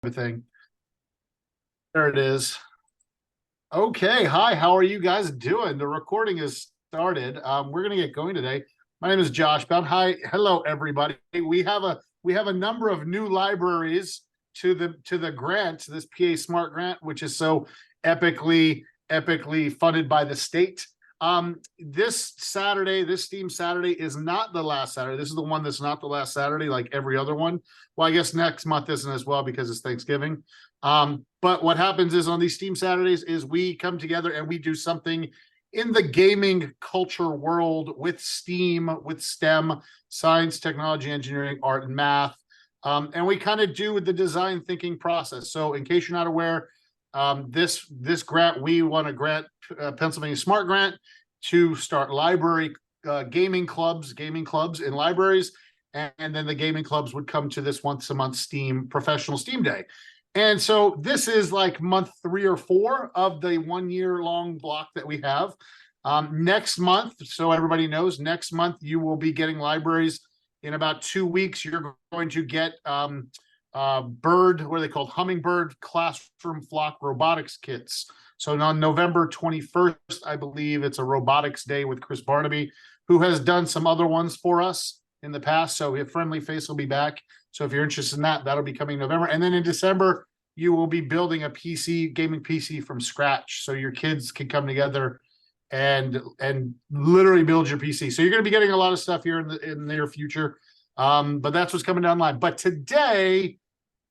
of thing. There it is. Okay, hi, how are you guys doing? The recording is started. We're gonna get going today. My name is Josh Bound. Hi, hello everybody. We have a number of new libraries to the grant, this PA Smart grant, which is so epically funded by the state. This Saturday, this Steam Saturday is not the last Saturday. This is the one that's not the last Saturday, like every other one. Well, I guess next month isn't as well because it's Thanksgiving. But what happens is on these Steam Saturdays is we come together and we do something in the gaming culture world with STEAM, with STEM, science, technology, engineering, art, and math. And we kind of do the design thinking process. So in case you're not aware, this grant, we won a grant, Pennsylvania Smart Grant, to start library gaming clubs in libraries. And then the gaming clubs would come to this once a month Steam professional Steam Day. And so this is like month 3 or 4 of the 1 year long block that we have. Next month, so everybody knows, next month you will be getting libraries. In about 2 weeks, you're going to get bird, what are they called? Hummingbird classroom flock robotics kits. So on November 21st, I believe it's a robotics day with Chris Barnaby, who has done some other ones for us in the past. So a friendly face will be back. So if you're interested in that, that'll be coming in November. And then in December, you will be building a PC, gaming PC from scratch. So your kids can come together and literally build your PC. So you're going to be getting a lot of stuff here in the near future. But that's what's coming down the line. But today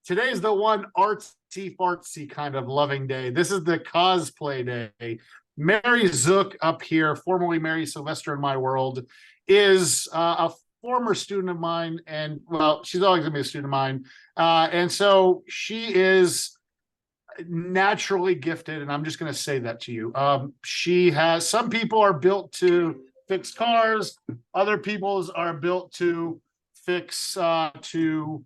is the one artsy fartsy kind of loving day. This is the cosplay day. Mary Zook up here, formerly Mary Sylvester in my world, is a former student of mine, and well, she's always gonna be a student of mine. And so she is naturally gifted, and I'm just gonna say that to you. She has, some people are built to fix cars, other people's are built to fix to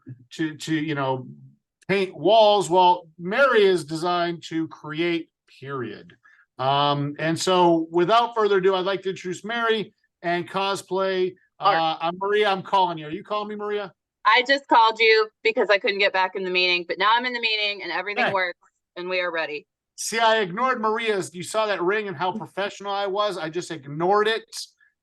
paint walls. Well, Mary is designed to create, period. And so without further ado, I'd like to introduce Mary and cosplay. I'm Maria. I'm calling you. Are you calling me Maria? I just called you because I couldn't get back in the meeting, but now I'm in the meeting and everything works and we are ready. See, I ignored Maria's. You saw that ring and how professional I was. I just ignored it.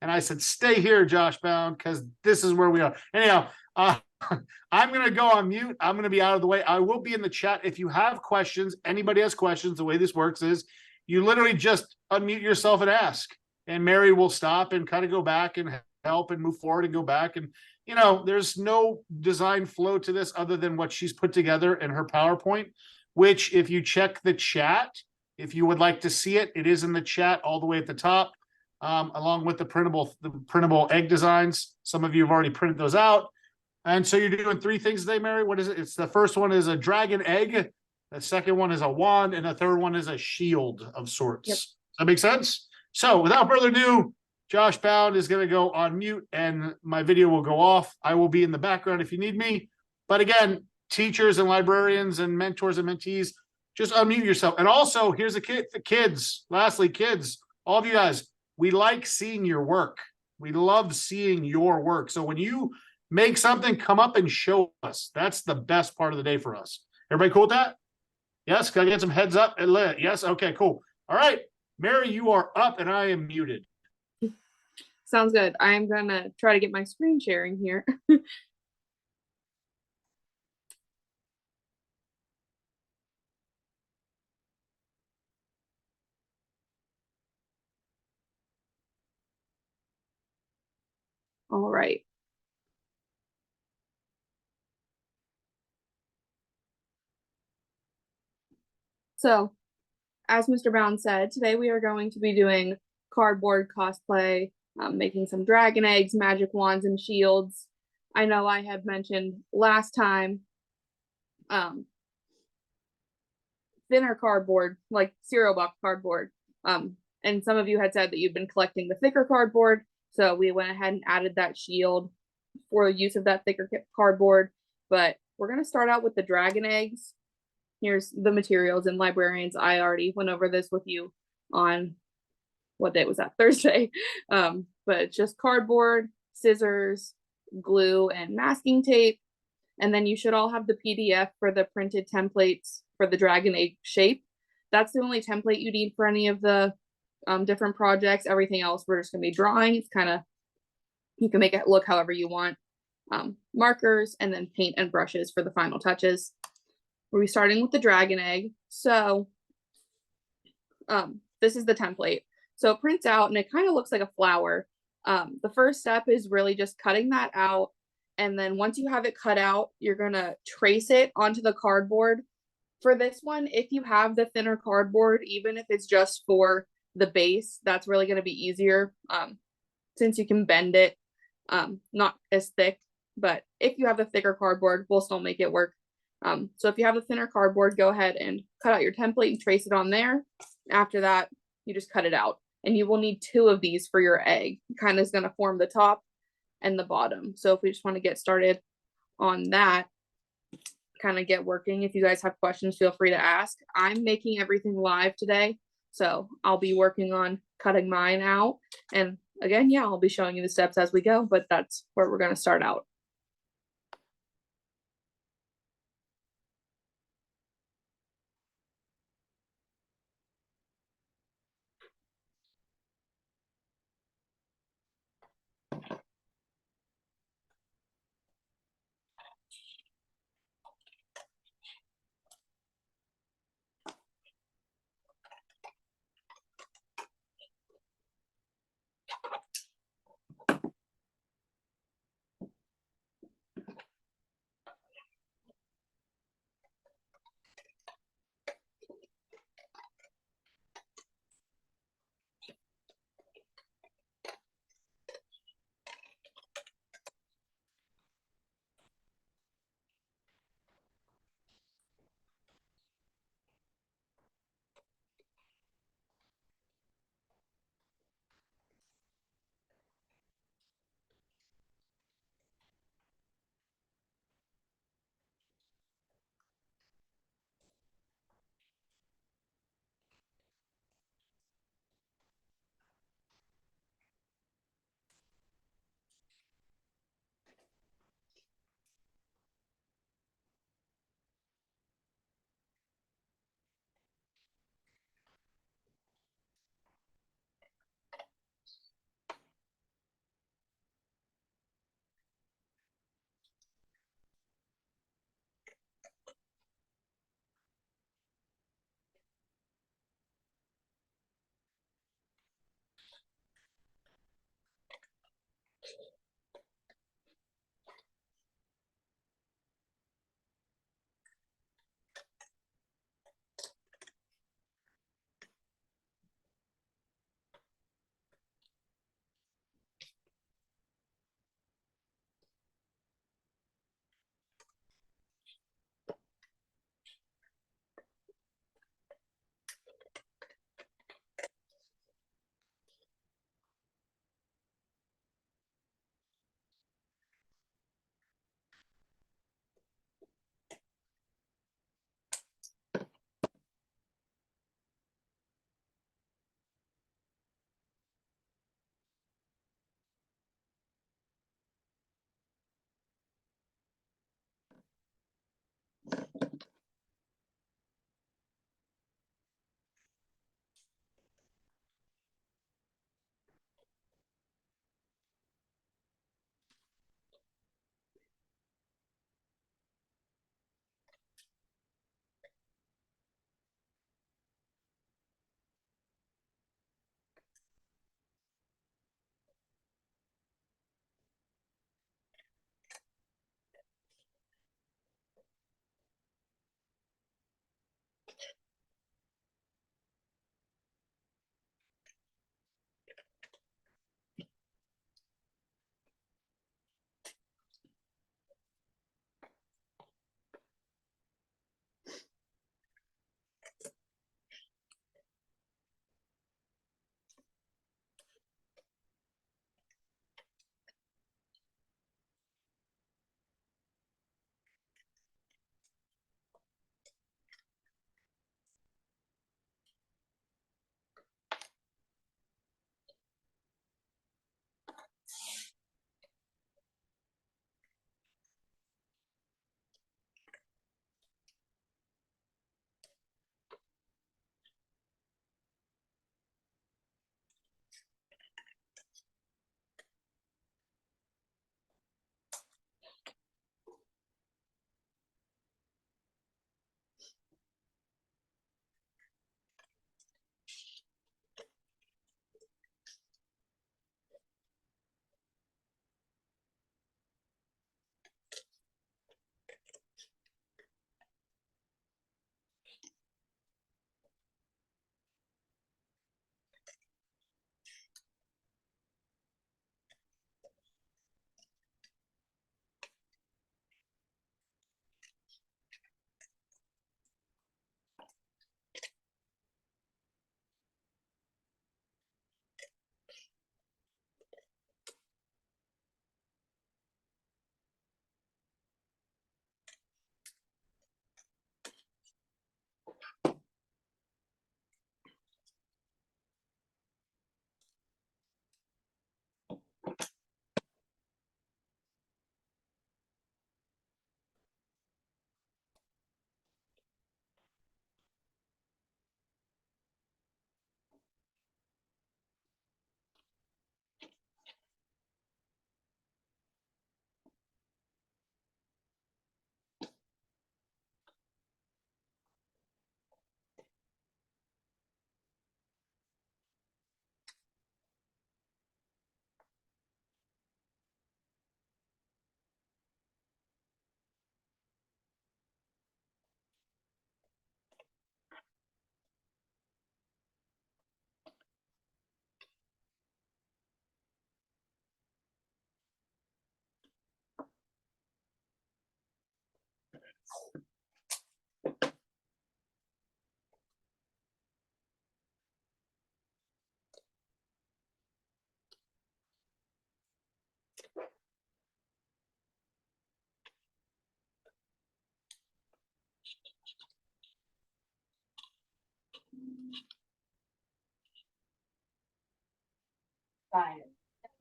And I said, stay here, Josh Bound, because this is where we are. Anyhow, I'm going to go on mute. I'm going to be out of the way. I will be in the chat. If you have questions, anybody has questions, the way this works is you literally just unmute yourself and ask. And Mary will stop and kind of go back and help and move forward and go back. And, there's no design flow to this other than what she's put together in her PowerPoint, which if you check the chat, if you would like to see it, it is in the chat all the way at the top, along with the printable egg designs. Some of you have already printed those out. And so you're doing 3 things today, Mary. What is it? It's the first one is a dragon egg. The second one is a wand. And the third one is a shield of sorts. Yep. Does that make sense? So without further ado, Josh Bound is going to go on mute and my video will go off. I will be in the background if you need me. But again, teachers and librarians and mentors and mentees, just unmute yourself. And also, here's a kid, kids, lastly, kids, all of you guys, we like seeing your work. We love seeing your work. So when you make something, come up and show us. That's the best part of the day for us. Everybody cool with that? Yes, can I get some heads up and lit? Yes, okay, cool. All right, Mary, you are up and I am muted. Sounds good. I'm gonna try to get my screen sharing here. All right. So, as Mr. Bound said, today we are going to be doing cardboard cosplay, making some dragon eggs, magic wands, and shields. I know I had mentioned last time thinner cardboard, like cereal box cardboard. And some of you had said that you've been collecting the thicker cardboard, so we went ahead and added that shield for the use of that thicker cardboard. But we're going to start out with the dragon eggs. Here's the materials, and librarians, I already went over this with you on, what day was that? Thursday. But just cardboard, scissors, glue, and masking tape. And then you should all have the PDF for the printed templates for the dragon egg shape. That's the only template you need for any of the different projects. Everything else we're just gonna be drawing. It's kind of, you can make it look however you want. Markers and then paint and brushes for the final touches. We'll be starting with the dragon egg. So this is the template. So it prints out and it kind of looks like a flower. The first step is really just cutting that out. And then once you have it cut out, you're gonna trace it onto the cardboard. For this one, if you have the thinner cardboard, even if it's just for the base, that's really gonna be easier, since you can bend it, not as thick. But if you have the thicker cardboard, we'll still make it work. So if you have the thinner cardboard, go ahead and cut out your template and trace it on there. After that, you just cut it out. And you will need 2 of these for your egg. Kind of is going to form the top and the bottom. So if we just want to get started on that, kind of get working. If you guys have questions, feel free to ask. I'm making everything live today, so I'll be working on cutting mine out. And again, yeah, I'll be showing you the steps as we go, but that's where we're going to start out.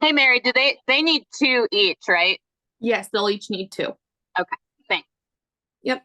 Hey, Mary, do they need 2 each, right? Yes, they'll each need 2. Okay, thanks. Yep.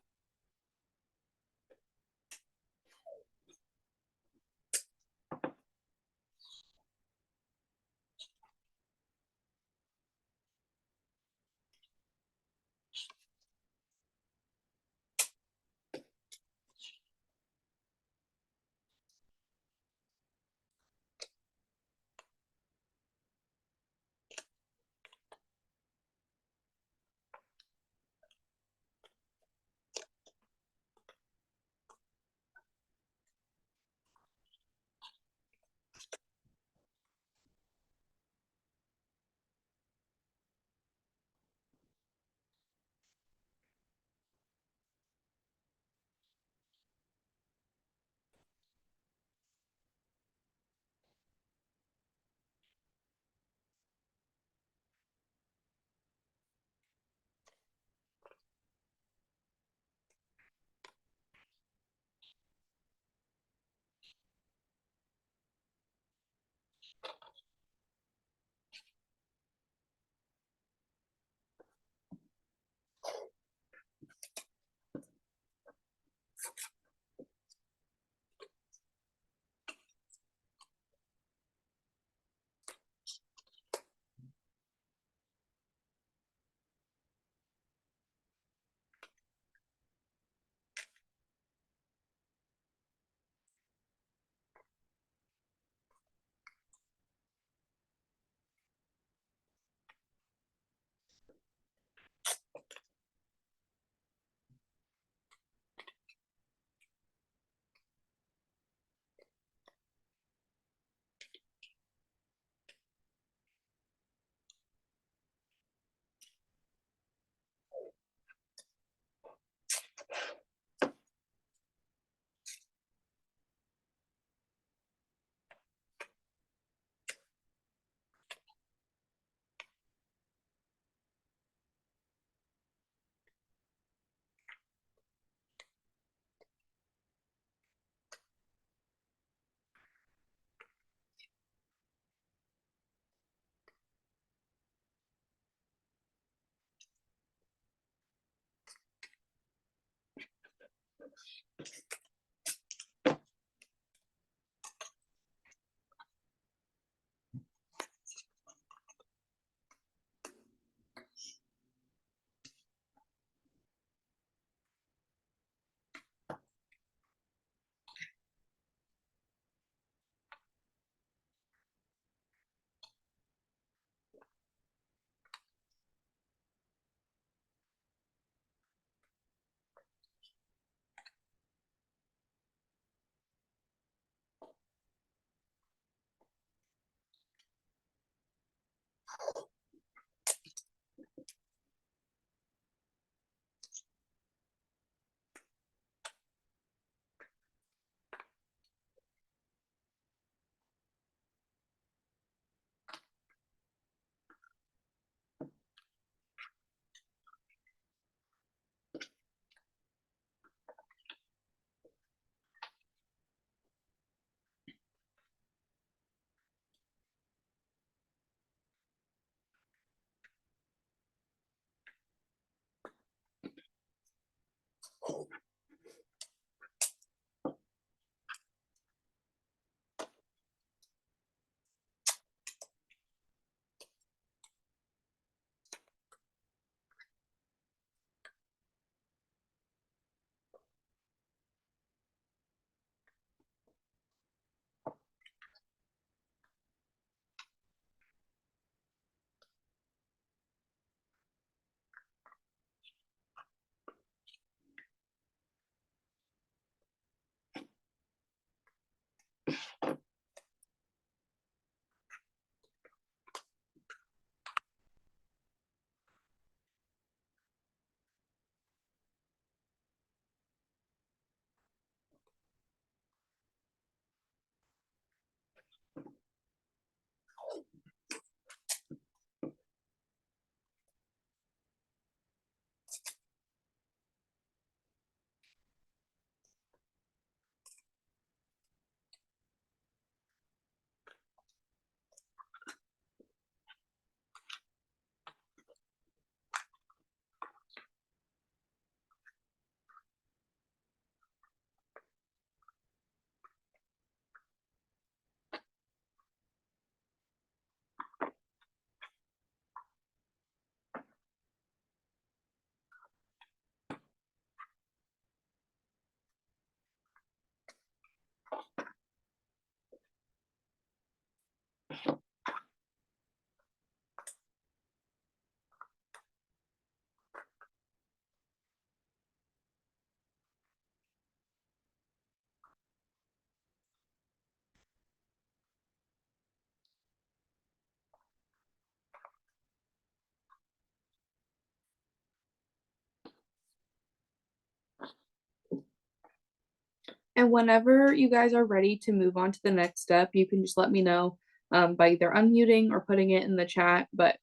And whenever you guys are ready to move on to the next step, you can just let me know by either unmuting or putting it in the chat, but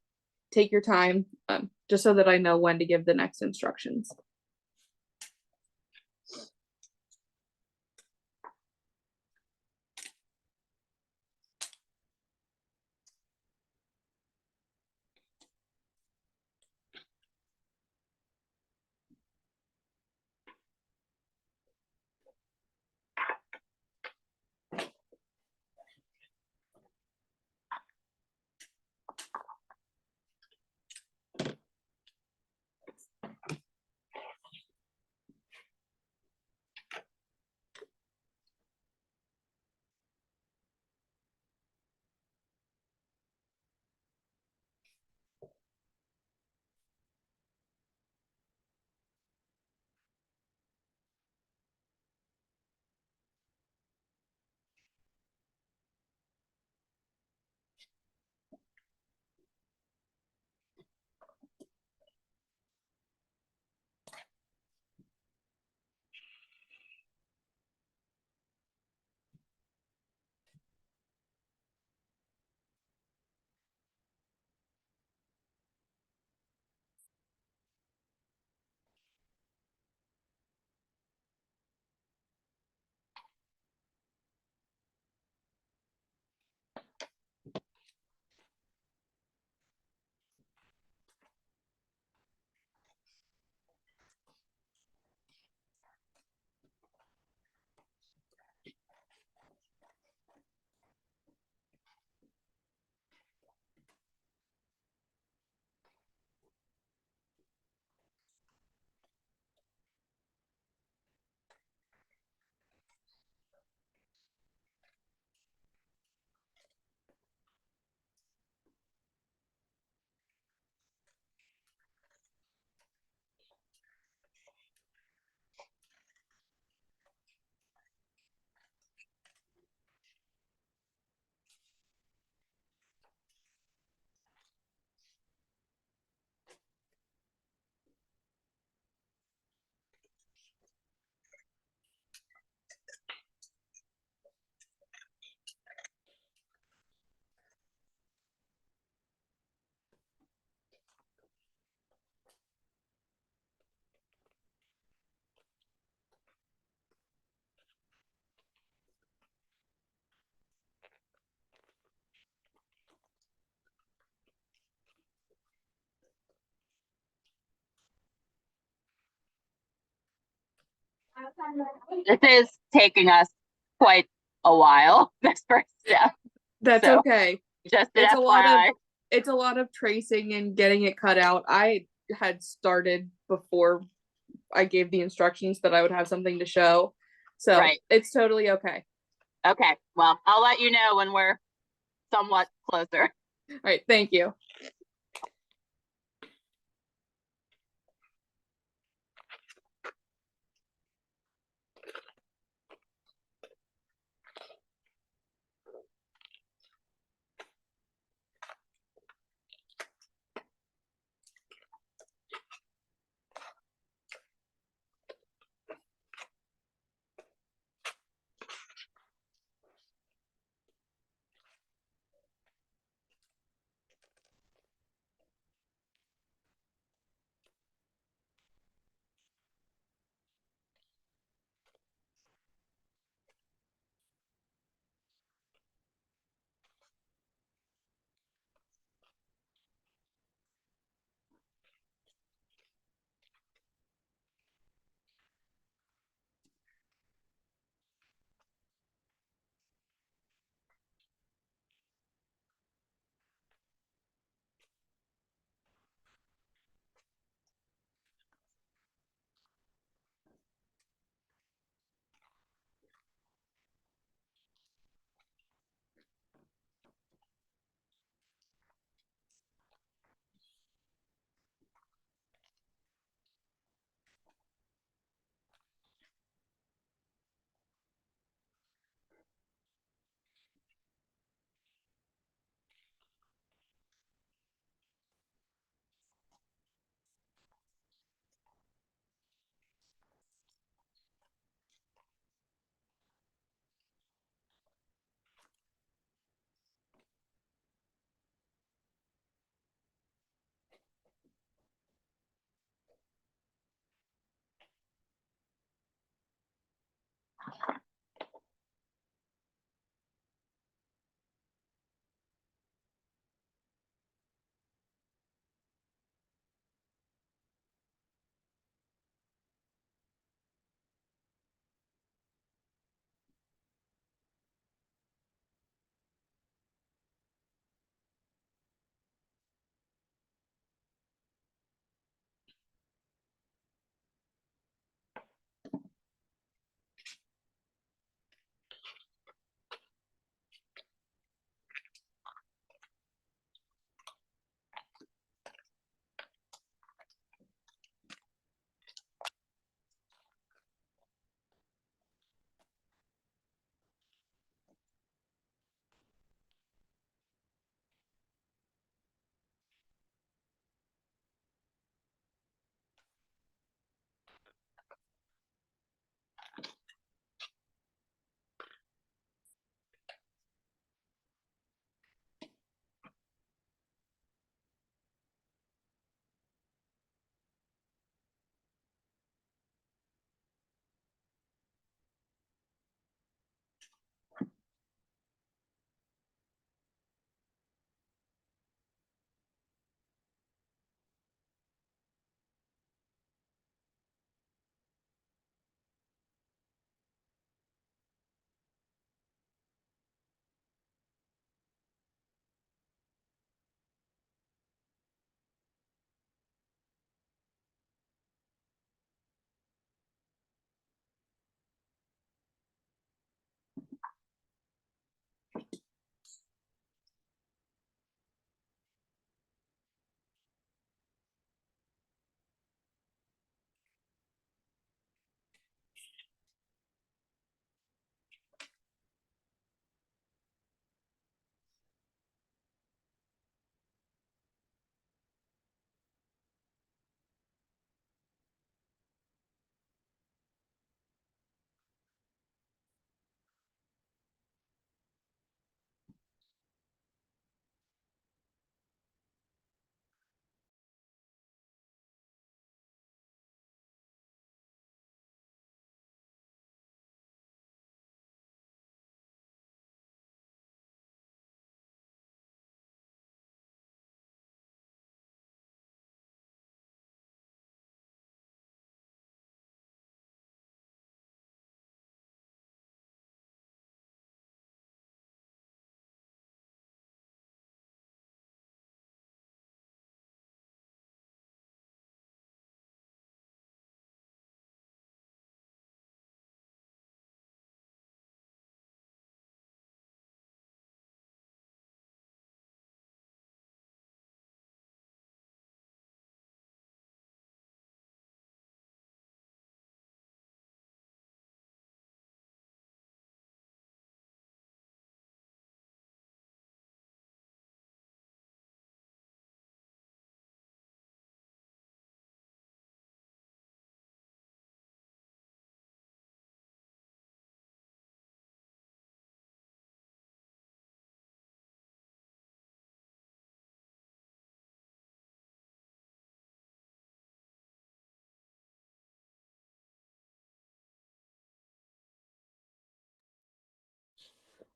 take your time just so that I know when to give the next instructions. This is taking us quite a while, this first step. That's So, okay. Just an It's FYI. it's a lot of tracing and getting it cut out. I had started before I gave the instructions that I would have something to show. So Right. it's totally okay. Okay, well, I'll let you know when we're somewhat closer. All right, thank you.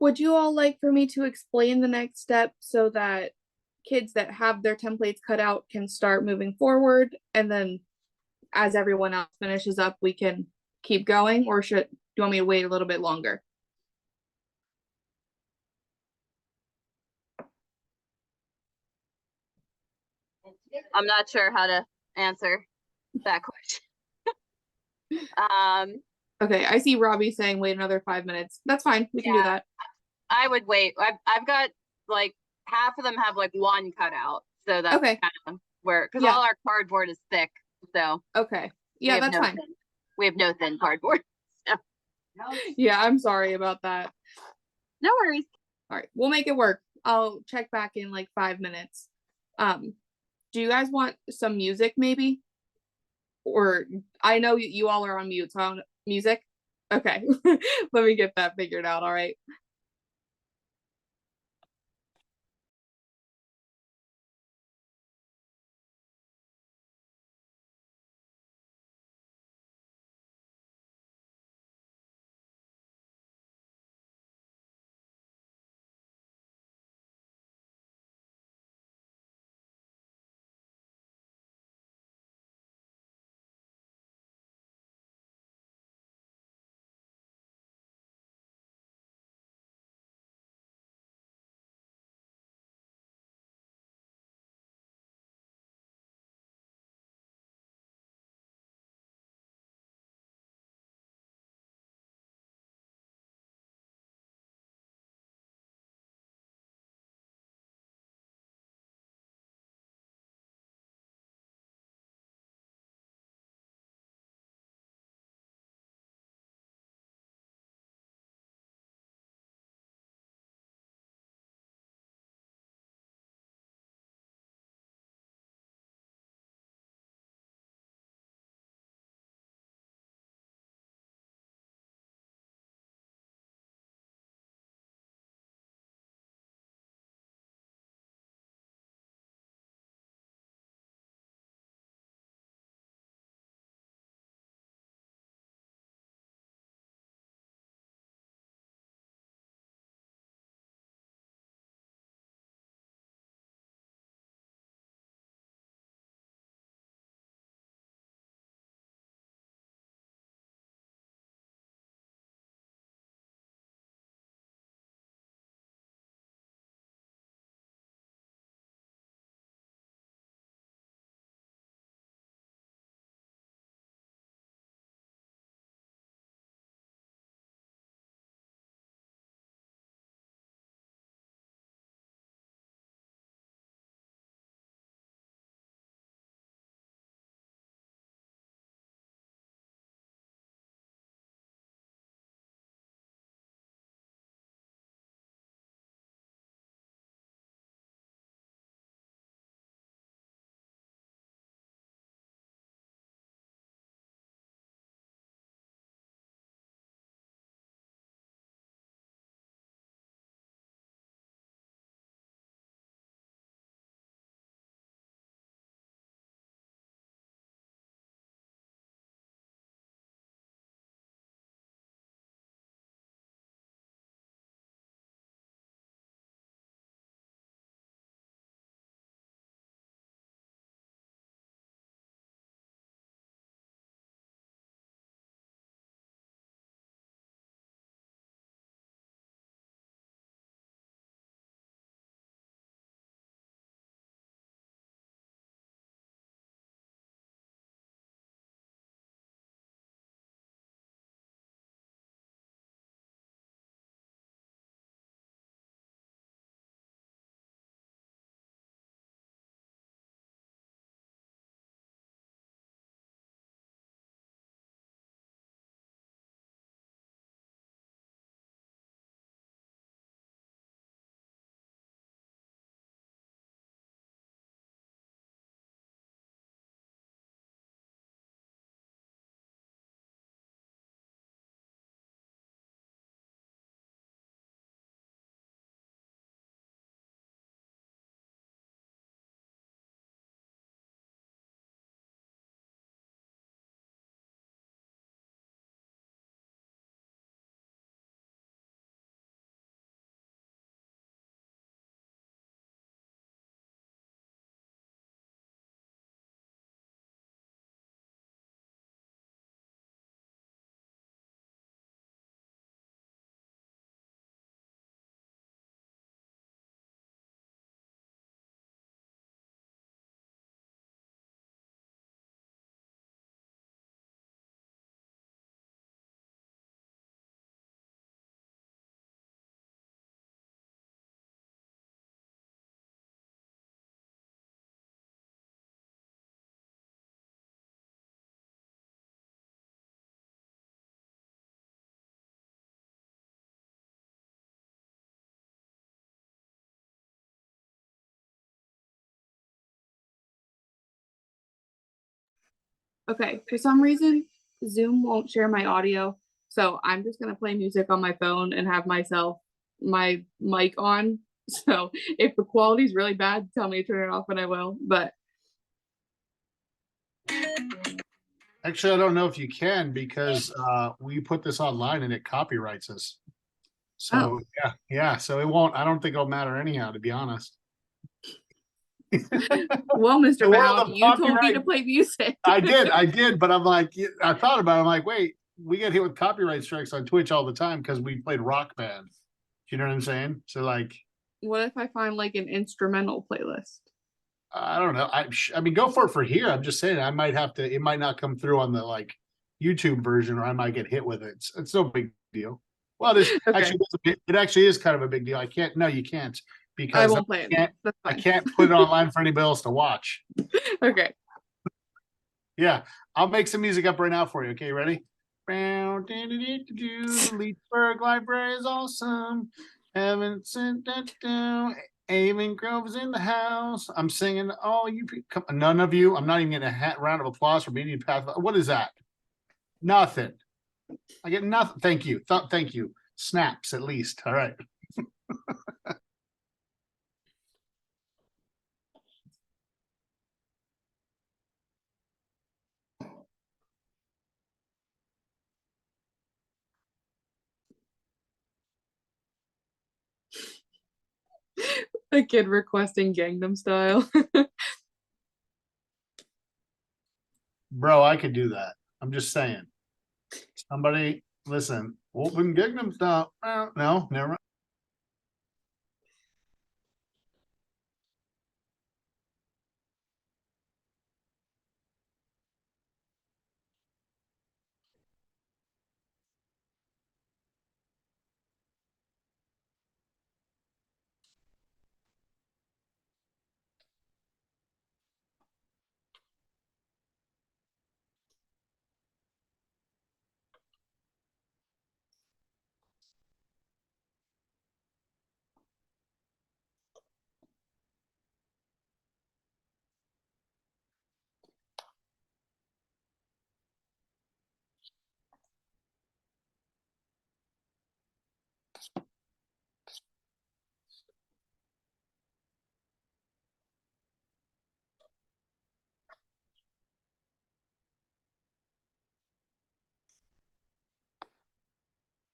Would you all like for me to explain the next step so that kids that have their templates cut out can start moving forward? And then as everyone else finishes up, we can keep going, or do you want me to wait a little bit longer? I'm not sure how to answer that question. Okay, I see Robbie saying wait another 5 minutes. That's fine. We can do Yeah. that. I would wait. I've got like half of them have like one cutout, so that's Okay. kind of where, because Yeah. all our cardboard is thick, so Okay. we Yeah, have that's no fine. we have no thin cardboard. Yeah, I'm sorry about that. No worries. All right, we'll make it work. I'll check back in like 5 minutes. Do you guys want some music maybe? Or I know you all are on mute, so I don't, music? Okay, let me get that figured out. All right. Okay, for some reason, Zoom won't share my audio, so I'm just gonna play music on my phone and have my mic on. So if the quality's really bad, tell me to turn it off and I will, but Actually, I don't know if you can because we put this online and it copyrights us. So yeah, so it won't, I don't think it'll matter anyhow, to be honest. well, Mr. The world Mao, of you told me to copyright. play music. I did, but I'm like, I thought about it. I'm like, wait, we get hit with copyright strikes on Twitch all the time because we played Rock Band. You know what I'm saying? So like, What if I find like an instrumental playlist? I don't know. I mean, go for it for here. I'm just saying, I might have to. It might not come through on the like YouTube version, or I might get hit with it. It's no big deal. Well, this Okay. actually, it actually is kind of a big deal. I can't. No, you can't I because won't play it. That's I fine. can't put it online for anybody else to watch. Okay. Yeah, I'll make some music up right now for you. Okay, you ready? The Leechburg Library is awesome. Haven't sent that down. Avon Grove's in the house. I'm singing. Oh, none of you. I'm not even getting a round of applause for being path. What is that? Nothing. I get nothing. Thank you. Thank you. Snaps at least. All right. The kid requesting Gangnam Style. Bro, I could do that. I'm just saying. Somebody listen. Open Gangnam Style. No, never.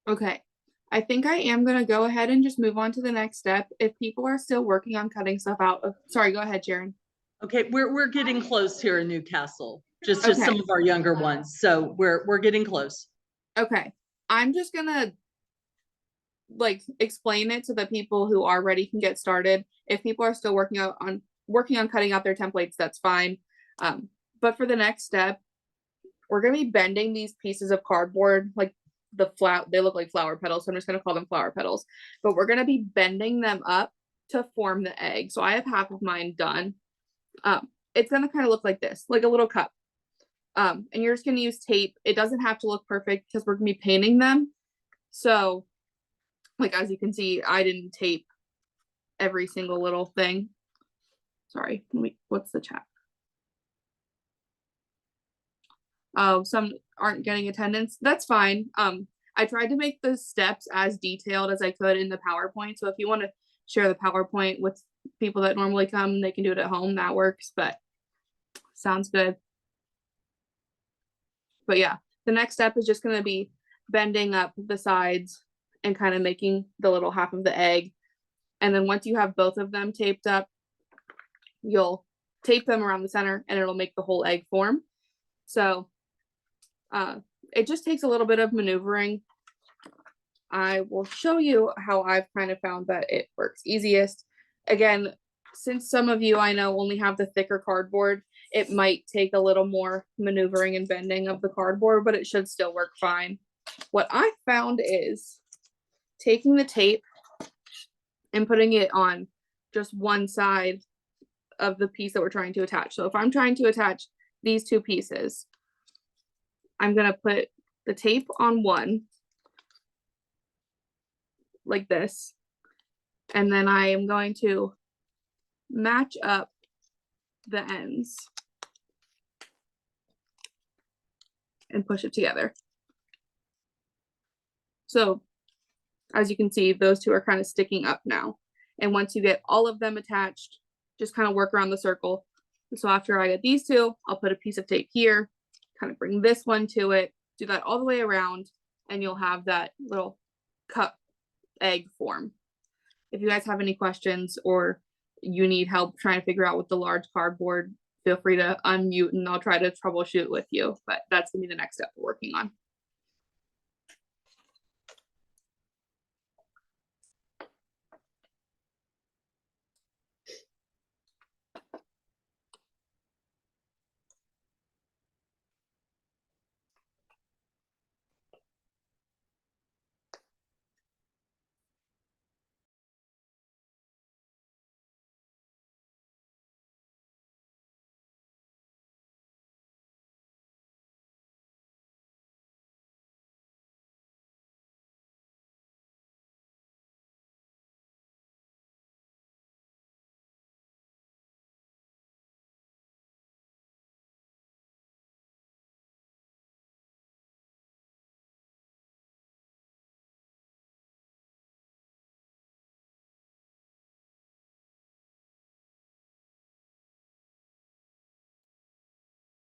Okay. I think I am gonna go ahead and just move on to the next step. If people are still working on cutting stuff out, sorry, go ahead, Sharon. Okay, we're getting close here in Newcastle, just some Okay. of our younger ones. So we're getting close. Okay. I'm just gonna like explain it so that people who are ready can get started. If people are still working on cutting out their templates, that's fine. But for the next step, we're gonna be bending these pieces of cardboard, like they look like flower petals, so I'm just gonna call them flower petals. But we're gonna be bending them up to form the egg. So I have half of mine done. It's gonna kind of look like this, like a little cup. And you're just gonna use tape. It doesn't have to look perfect because we're gonna be painting them. So, like as you can see, I didn't tape every single little thing. Sorry, what's the chat? Oh, some aren't getting attendance. That's fine. I tried to make the steps as detailed as I could in the PowerPoint. So if you want to share the PowerPoint with people that normally come, they can do it at home. That works, but sounds good. But yeah, the next step is just going to be bending up the sides and kind of making the little half of the egg. And then once you have both of them taped up, you'll tape them around the center and it'll make the whole egg form. So it just takes a little bit of maneuvering. I will show you how I've kind of found that it works easiest. Again, since some of you I know only have the thicker cardboard, it might take a little more maneuvering and bending of the cardboard, but it should still work fine. What I found is taking the tape and putting it on just one side of the piece that we're trying to attach. So if I'm trying to attach these two pieces, I'm going to put the tape on one like this, and then I am going to match up the ends. and push it together. So as you can see, those two are kind of sticking up now. And once you get all of them attached, just kind of work around the circle. So after I get these two, I'll put a piece of tape here, kind of bring this one to it, do that all the way around, and you'll have that little cup egg form. If you guys have any questions or you need help trying to figure out with the large cardboard, feel free to unmute and I'll try to troubleshoot with you, but that's gonna be the next step we're working on.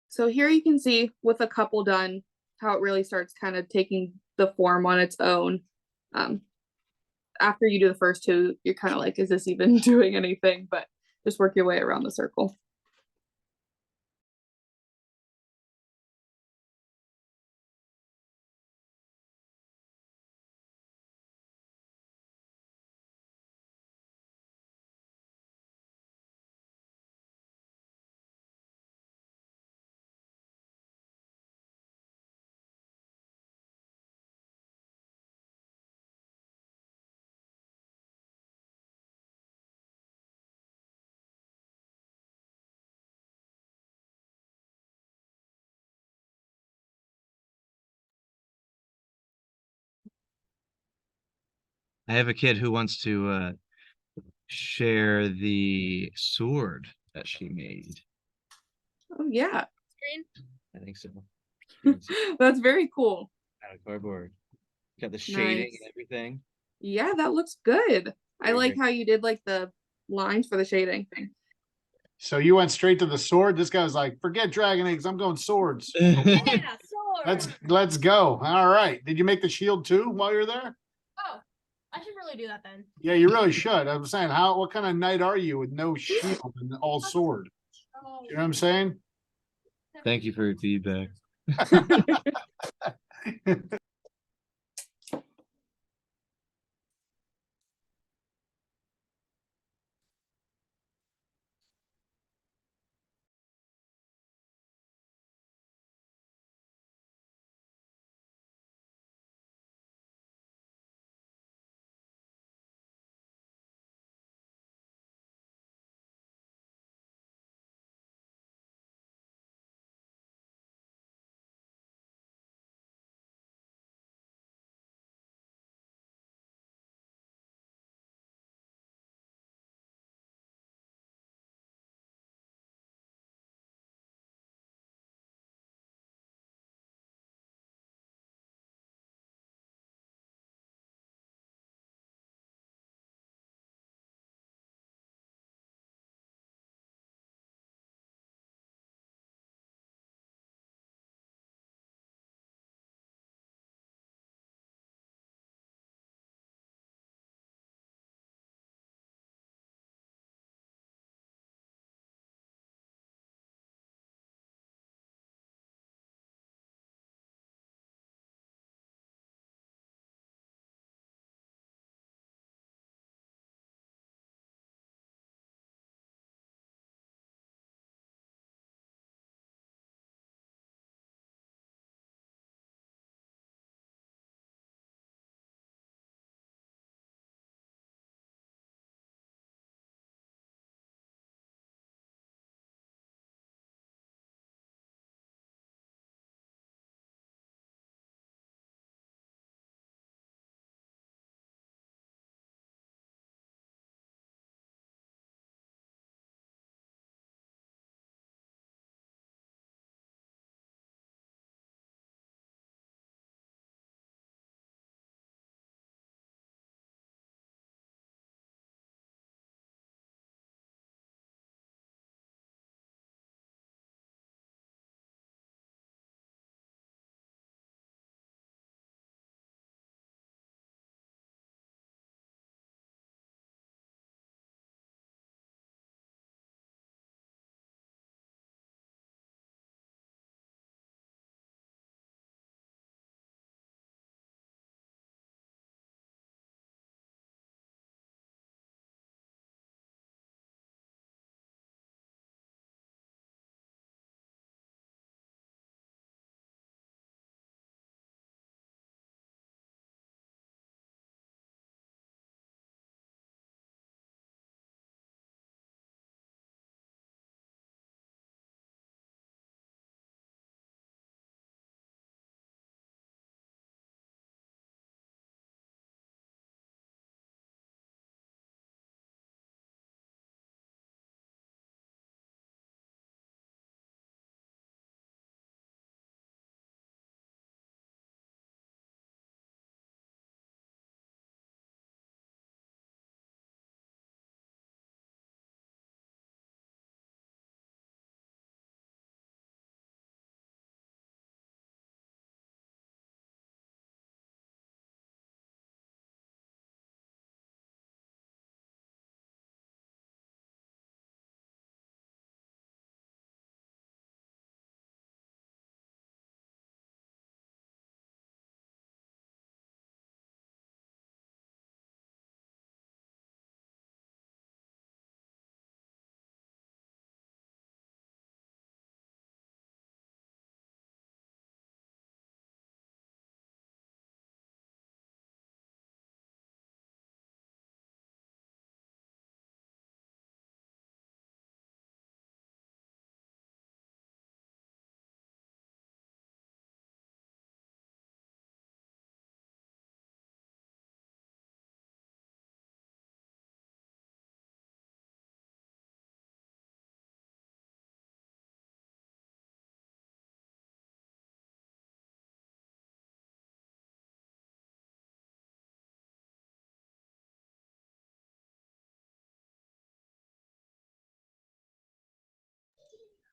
So here you can see with a couple done, how it really starts kind of taking the form on its own. After you do the first two, you're kind of like, is this even doing anything? But just work your way around the circle. I have a kid who wants to share the sword that she made. Oh yeah, I think so. that's very cool. Out of cardboard. Got the shading Nice. and everything. Yeah, that looks good. I Very like good. how you did like the lines for the shading thing. So you went straight to the sword. This guy was like, forget dragon eggs. I'm going swords. Yeah, sword. Let's go. All right. Did you make the shield too while you're there? Oh, I should really do that then. Yeah, you really should. I'm saying, what kind of knight are you with no shield and all sword? Oh. You know what I'm saying? Thank you for your feedback.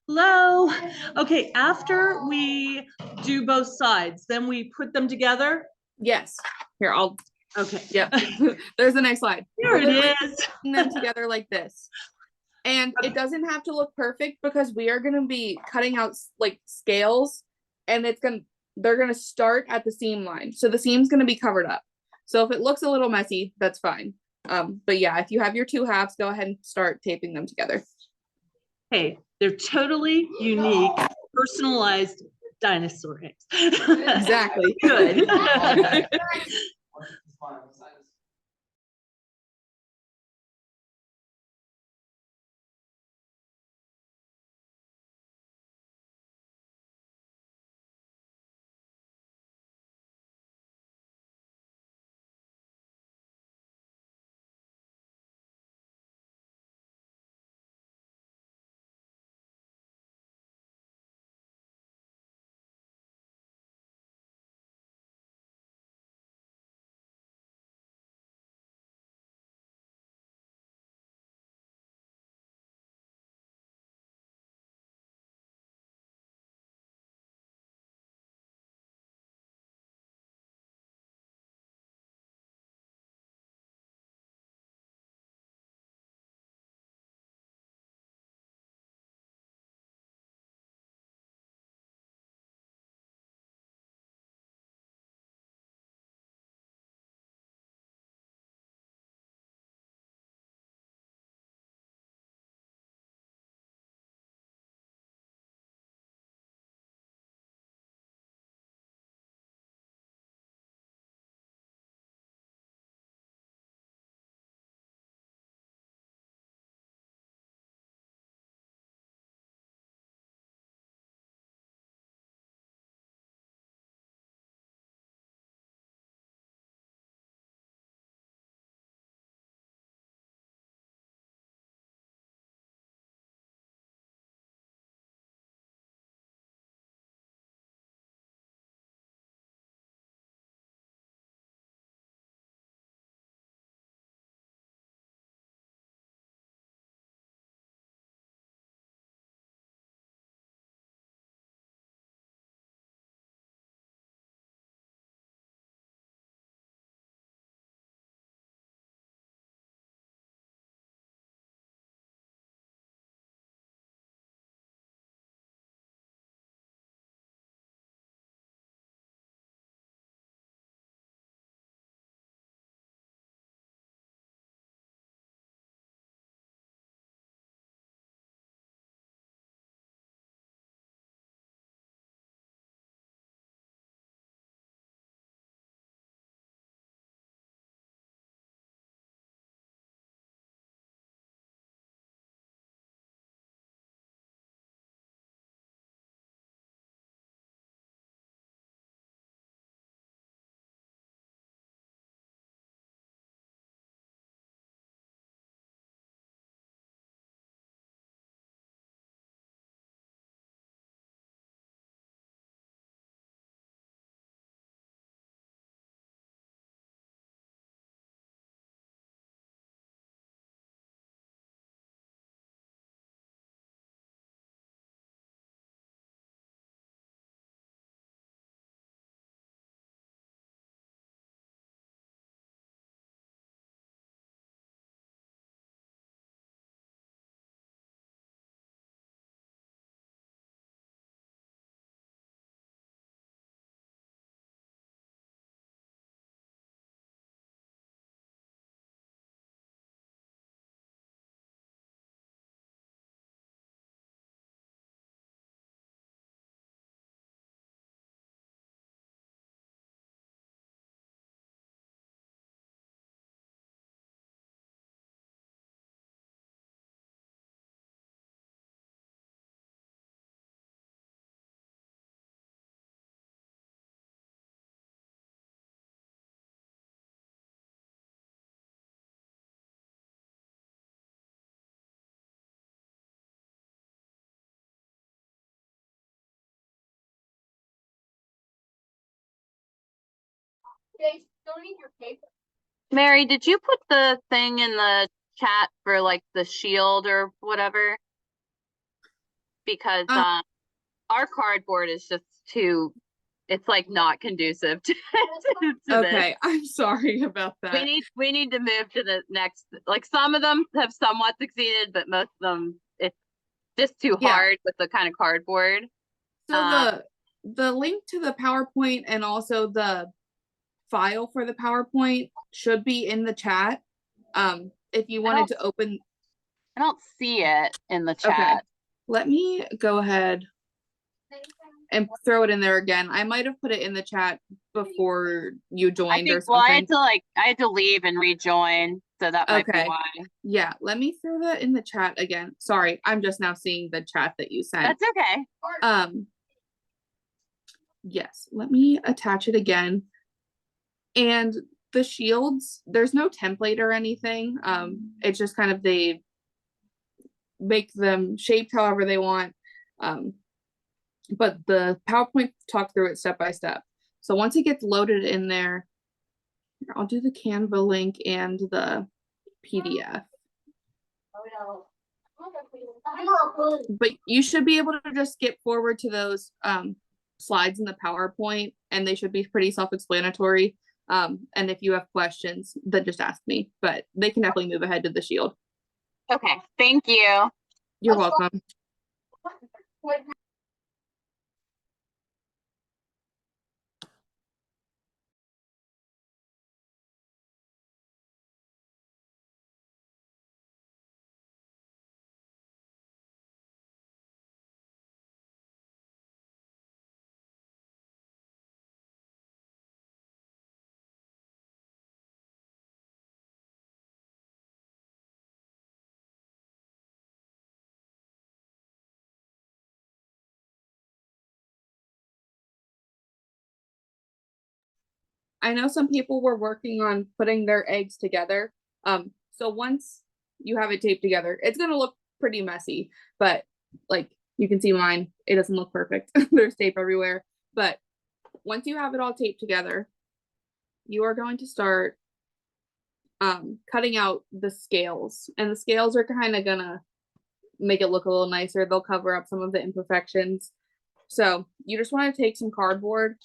Hello. Okay, after we do both sides, then we put them together. Yes. Here, I'll, Okay. yep. There's the next slide. Here We're it literally is. putting them together like this. And it doesn't have to look perfect because we are going to be cutting out like scales, and they're going to start at the seam line. So the seam's going to be covered up. So if it looks a little messy, that's fine. But yeah, if you have your two halves, go ahead and start taping them together. Hey, they're totally unique, personalized dinosaur eggs. Exactly. Good. Mary, did you put the thing in the chat for like the shield or whatever? because Um, our cardboard is just too, it's like not conducive to this. Okay, I'm sorry about We that. need to move to the next, like some of them have somewhat succeeded, but most of them, it's just too Yeah. hard with the kind of cardboard. So the link to the PowerPoint and also the file for the PowerPoint should be in the chat. If you wanted to open, I don't see it in the okay, chat. let me go ahead and throw it in there again. I might have put it in the chat before you I joined or think, well, something. I had to leave and rejoin, so that might be Okay. why. Yeah, let me throw that in the chat again. Sorry, I'm just now seeing the chat that you sent. That's okay. Yes, let me attach it again. And the shields, there's no template or anything. It's just kind of they make them shaped however they want. But the PowerPoint talk through it step by step. So once it gets loaded in there, I'll do the Canva link and the PDF. But you should be able to just skip forward to those slides in the PowerPoint, and they should be pretty self-explanatory. And if you have questions, then just ask me, but they can definitely move ahead to the shield. Okay, thank you. You're welcome. I know some people were working on putting their eggs together. So once you have it taped together, it's gonna look pretty messy, but like you can see mine, it doesn't look perfect. There's tape everywhere. But once you have it all taped together, you are going to start cutting out the scales. And the scales are kind of gonna make it look a little nicer. They'll cover up some of the imperfections. So you just want to take some cardboard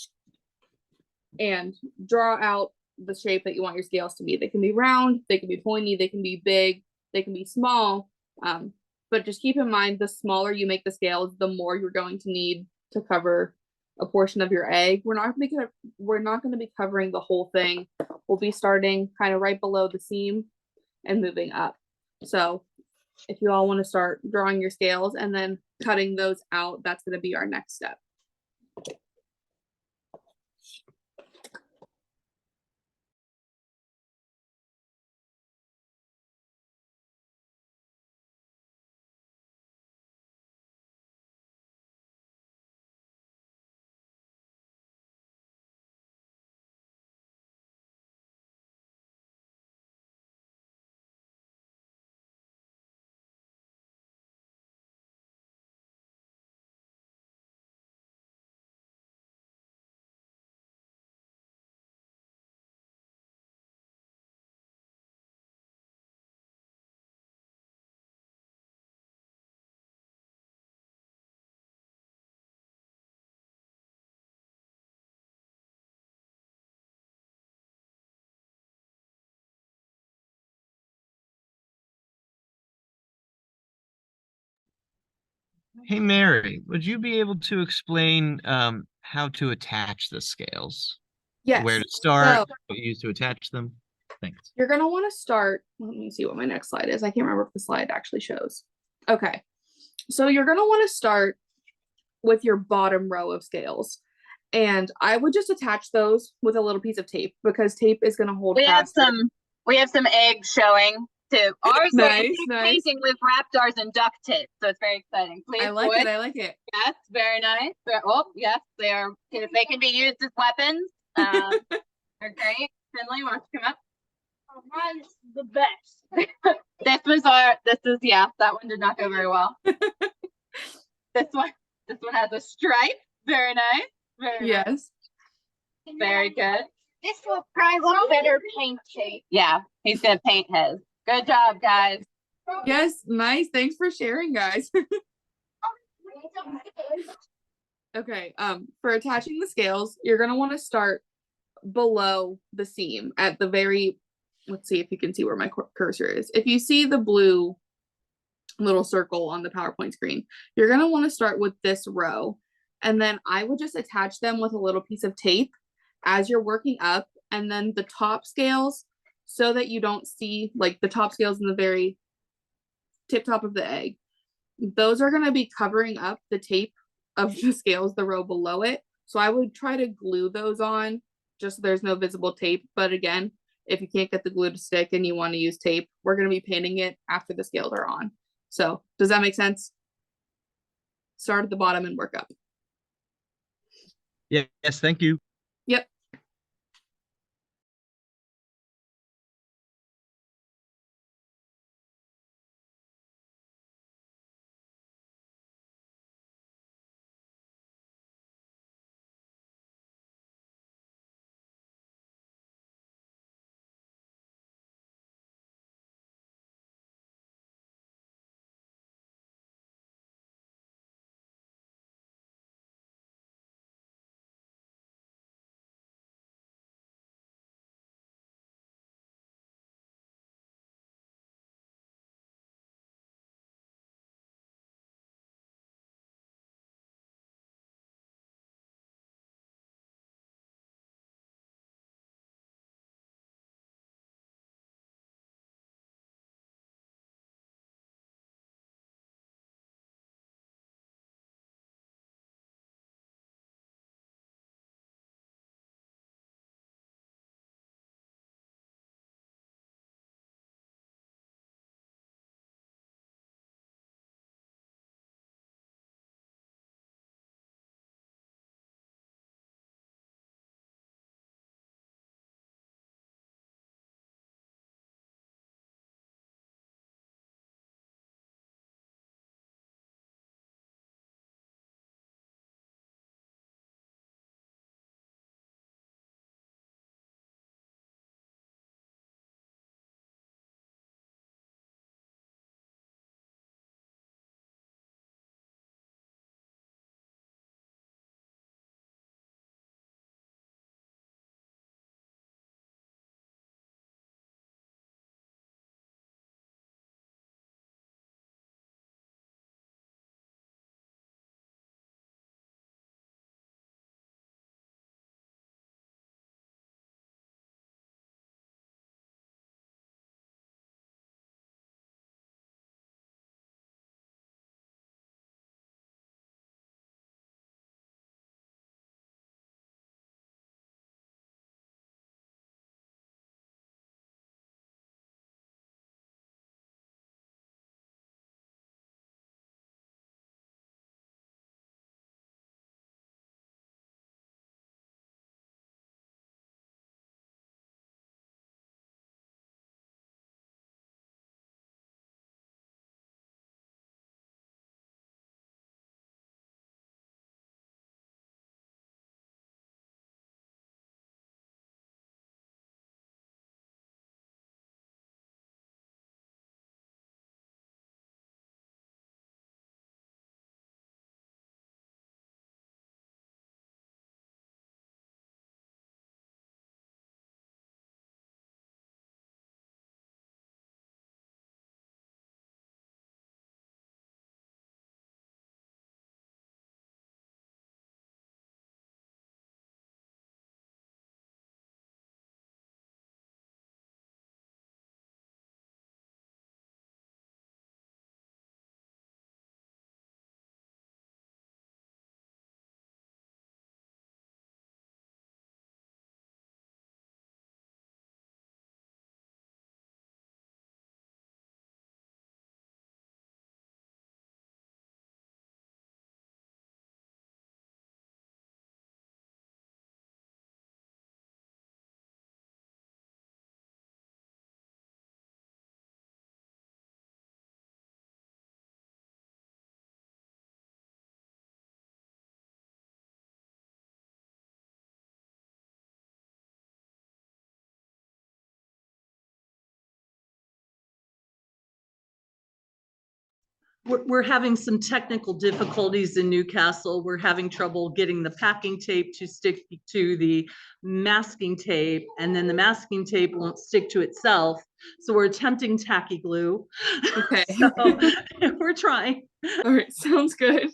and draw out the shape that you want your scales to be. They can be round, they can be pointy, they can be big, they can be small. But just keep in mind, the smaller you make the scales, the more you're going to need to cover a portion of your egg. We're not going to be covering the whole thing. We'll be starting kind of right below the seam and moving up. So if you all want to start drawing your scales and then cutting those out, that's going to be our next step. Hey, Mary, would you be able to explain how to attach the scales? Yes. Where to start, So what you use to attach them? Thanks. you're going to want to start. Let me see what my next slide is. I can't remember if the slide actually shows. Okay. So you're going to want to start with your bottom row of scales. And I would just attach those with a little piece of tape because tape is going to hold faster. We have some eggs showing too. Ours Nice, is nice. painting with Raptors and duct tape, so it's very exciting. Please, I like boys. it. I like it. Yes, very nice. Oh, yes, they are. They can be used as weapons. They're great. Finley, why don't you come up? Oh, mine's the best. That one did not go very well. This one has a stripe. Very nice. Very nice. Yes. Very good. This will probably look better painted. Yeah, he's gonna paint his. Good job, guys. Yes. Nice. Thanks for sharing, guys. Okay, for attaching the scales, you're gonna want to start below the seam at the very, let's see if you can see where my cursor is. If you see the blue little circle on the PowerPoint screen, you're gonna want to start with this row. And then I would just attach them with a little piece of tape as you're working up, and then the top scales, so that you don't see like the top scales in the very tip top of the egg. Those are gonna be covering up the tape of the scales, the row below it. So I would try to glue those on just so there's no visible tape. But again, if you can't get the glue to stick and you want to use tape, we're going to be painting it after the scales are on. So does that make sense? Start at the bottom and work up. Yes, thank you. Yep. we're having some technical difficulties in Newcastle. We're having trouble getting the packing tape to stick to the masking tape, and then the masking tape won't stick to itself. So we're attempting tacky glue. Okay. So we're trying. All right, sounds good.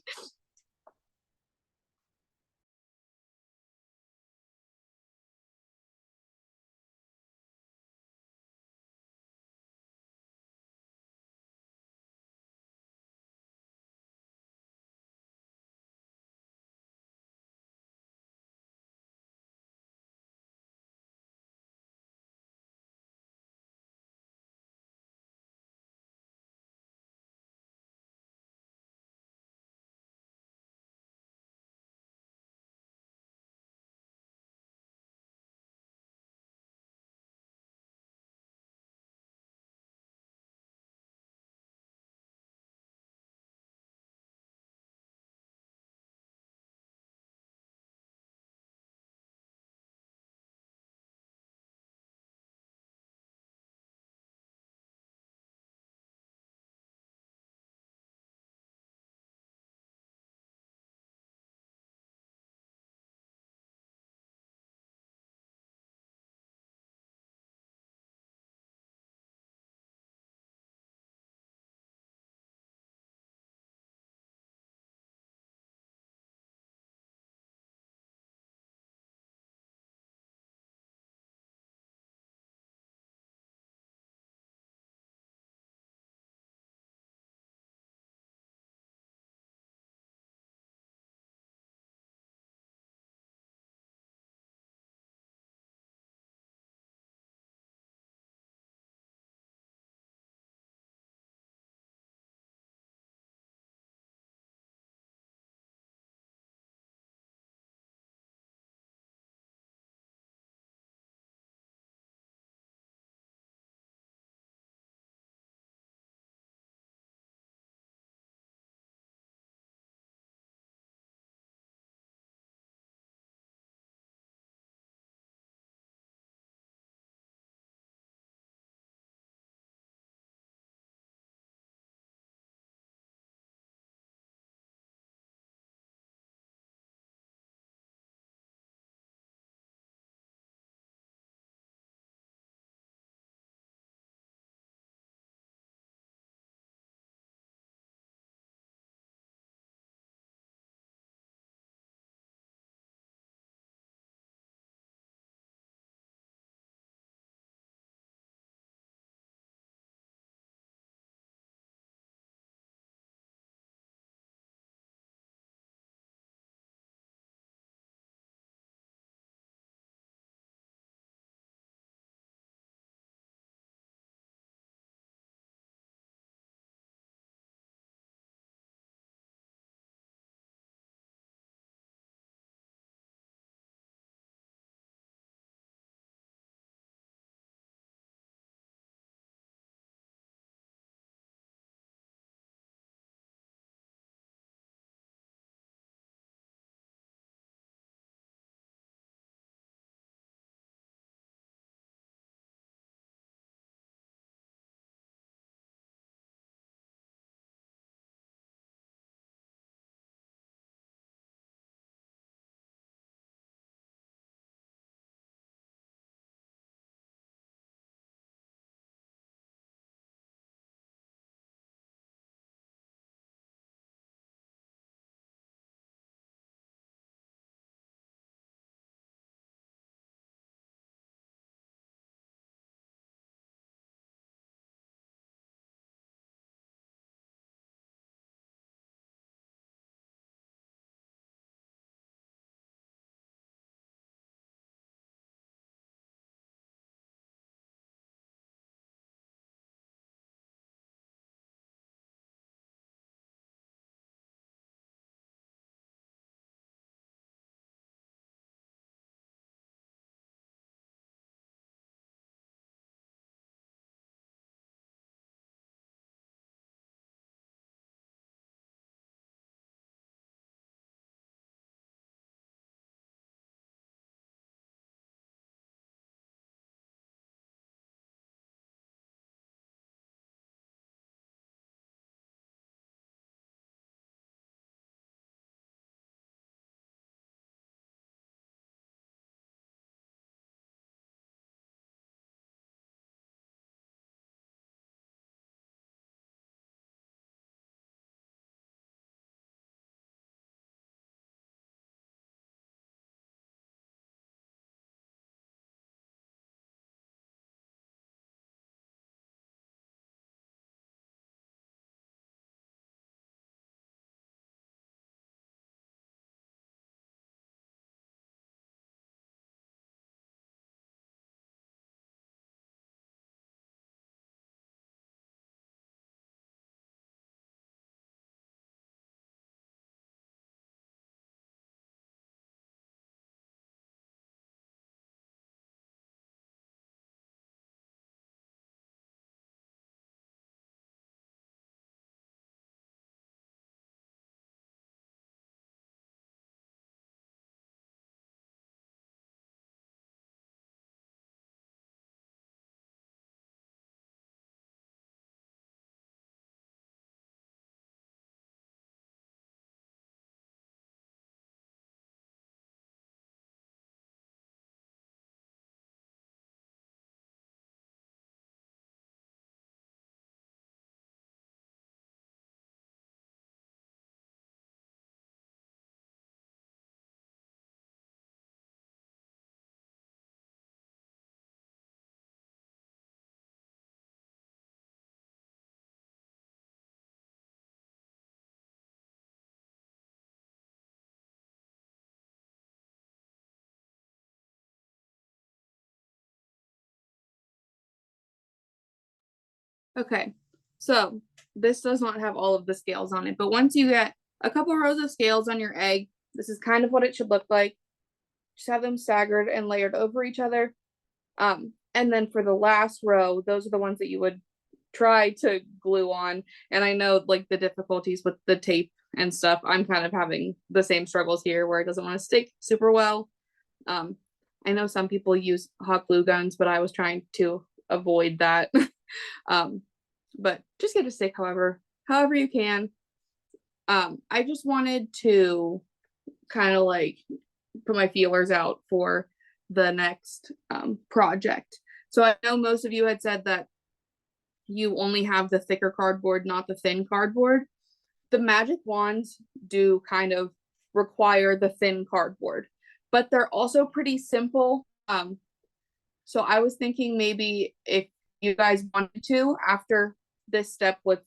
Okay, so this does not have all of the scales on it, but once you get a couple rows of scales on your egg, this is kind of what it should look like. Just have them staggered and layered over each other. And then for the last row, those are the ones that you would try to glue on. And I know like the difficulties with the tape and stuff, I'm kind of having the same struggles here where it doesn't want to stick super well. I know some people use hot glue guns, but I was trying to avoid that. But just get it to stick however you can. I just wanted to kind of like put my feelers out for the next project. So I know most of you had said that you only have the thicker cardboard, not the thin cardboard. The magic wands do kind of require the thin cardboard, but they're also pretty simple. So I was thinking maybe if you guys wanted to, after this step with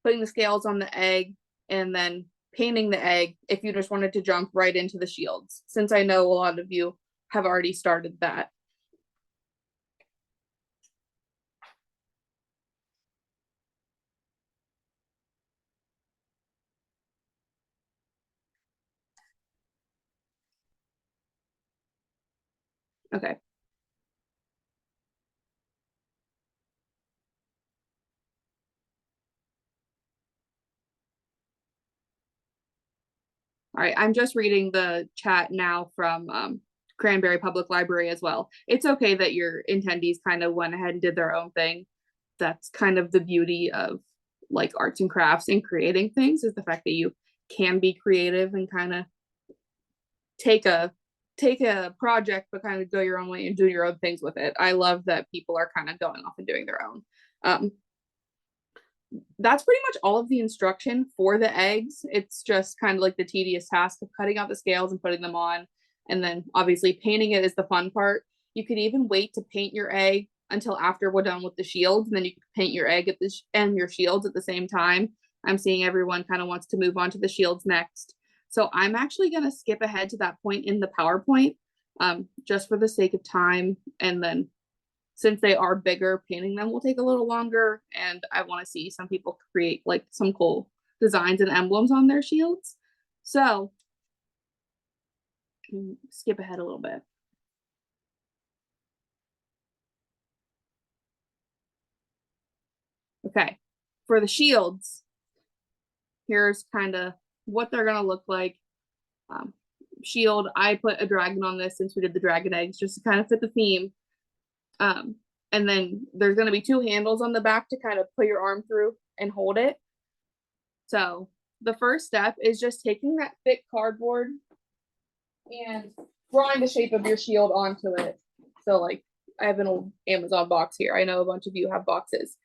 putting the scales on the egg and then painting the egg, if you just wanted to jump right into the shields, since I know a lot of you have already started that. Okay. All right, I'm just reading the chat now from Cranberry Public Library as well. It's okay that your attendees kind of went ahead and did their own thing. That's kind of the beauty of like arts and crafts and creating things, is the fact that you can be creative and kind of take a project but kind of go your own way and do your own things with it. I love that people are kind of going off and doing their own. That's pretty much all of the instruction for the eggs. It's just kind of like the tedious task of cutting out the scales and putting them on. And then obviously painting it is the fun part. You could even wait to paint your egg until after we're done with the shields, and then you can paint your egg at this and your shields at the same time. I'm seeing everyone kind of wants to move on to the shields next. So I'm actually going to skip ahead to that point in the PowerPoint, just for the sake of time. And then since they are bigger, painting them will take a little longer, and I want to see some people create like some cool designs and emblems on their shields. So skip ahead a little bit. Okay, for the shields, here's kind of what they're gonna look like. Shield, I put a dragon on this since we did the dragon eggs, just to kind of fit the theme. And then there's going to be two handles on the back to kind of put your arm through and hold it. So the first step is just taking that thick cardboard and drawing the shape of your shield onto it. So like I have an old Amazon box here. I know a bunch of you have boxes.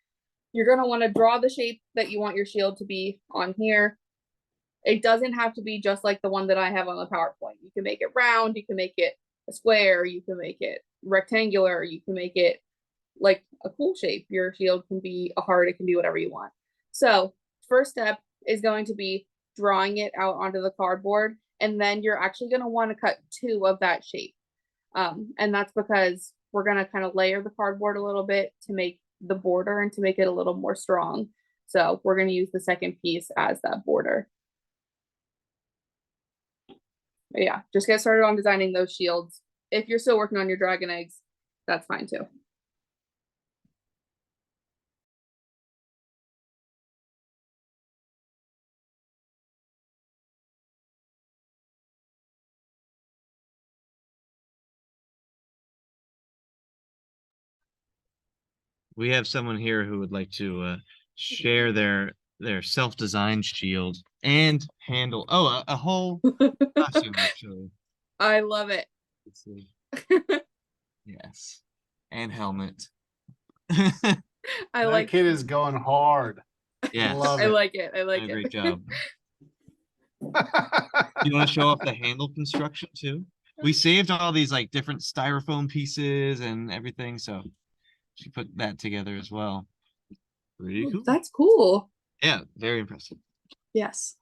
You're going to want to draw the shape that you want your shield to be on here. It doesn't have to be just like the one that I have on the PowerPoint. You can make it round, you can make it a square, you can make it rectangular, you can make it like a cool shape. Your shield can be a heart, it can be whatever you want. So first step is going to be drawing it out onto the cardboard, and then you're actually going to want to cut two of that shape. And that's because we're going to kind of layer the cardboard a little bit to make the border and to make it a little more strong. So we're going to use the second piece as that border. But yeah, just get started on designing those shields. If you're still working on your dragon eggs, that's fine too. We have someone here who would like to share their self-designed shield and handle. Oh, a whole costume actually. I love it. Let's see. Yes, and helmet. I That like kid is going hard. Yes, Love I it. like it. I like did a it. great job. You want to show off the handle construction too? We saved all these like different styrofoam pieces and everything, so she put that together as well. Pretty cool. That's cool. Yeah, very impressive. Yes.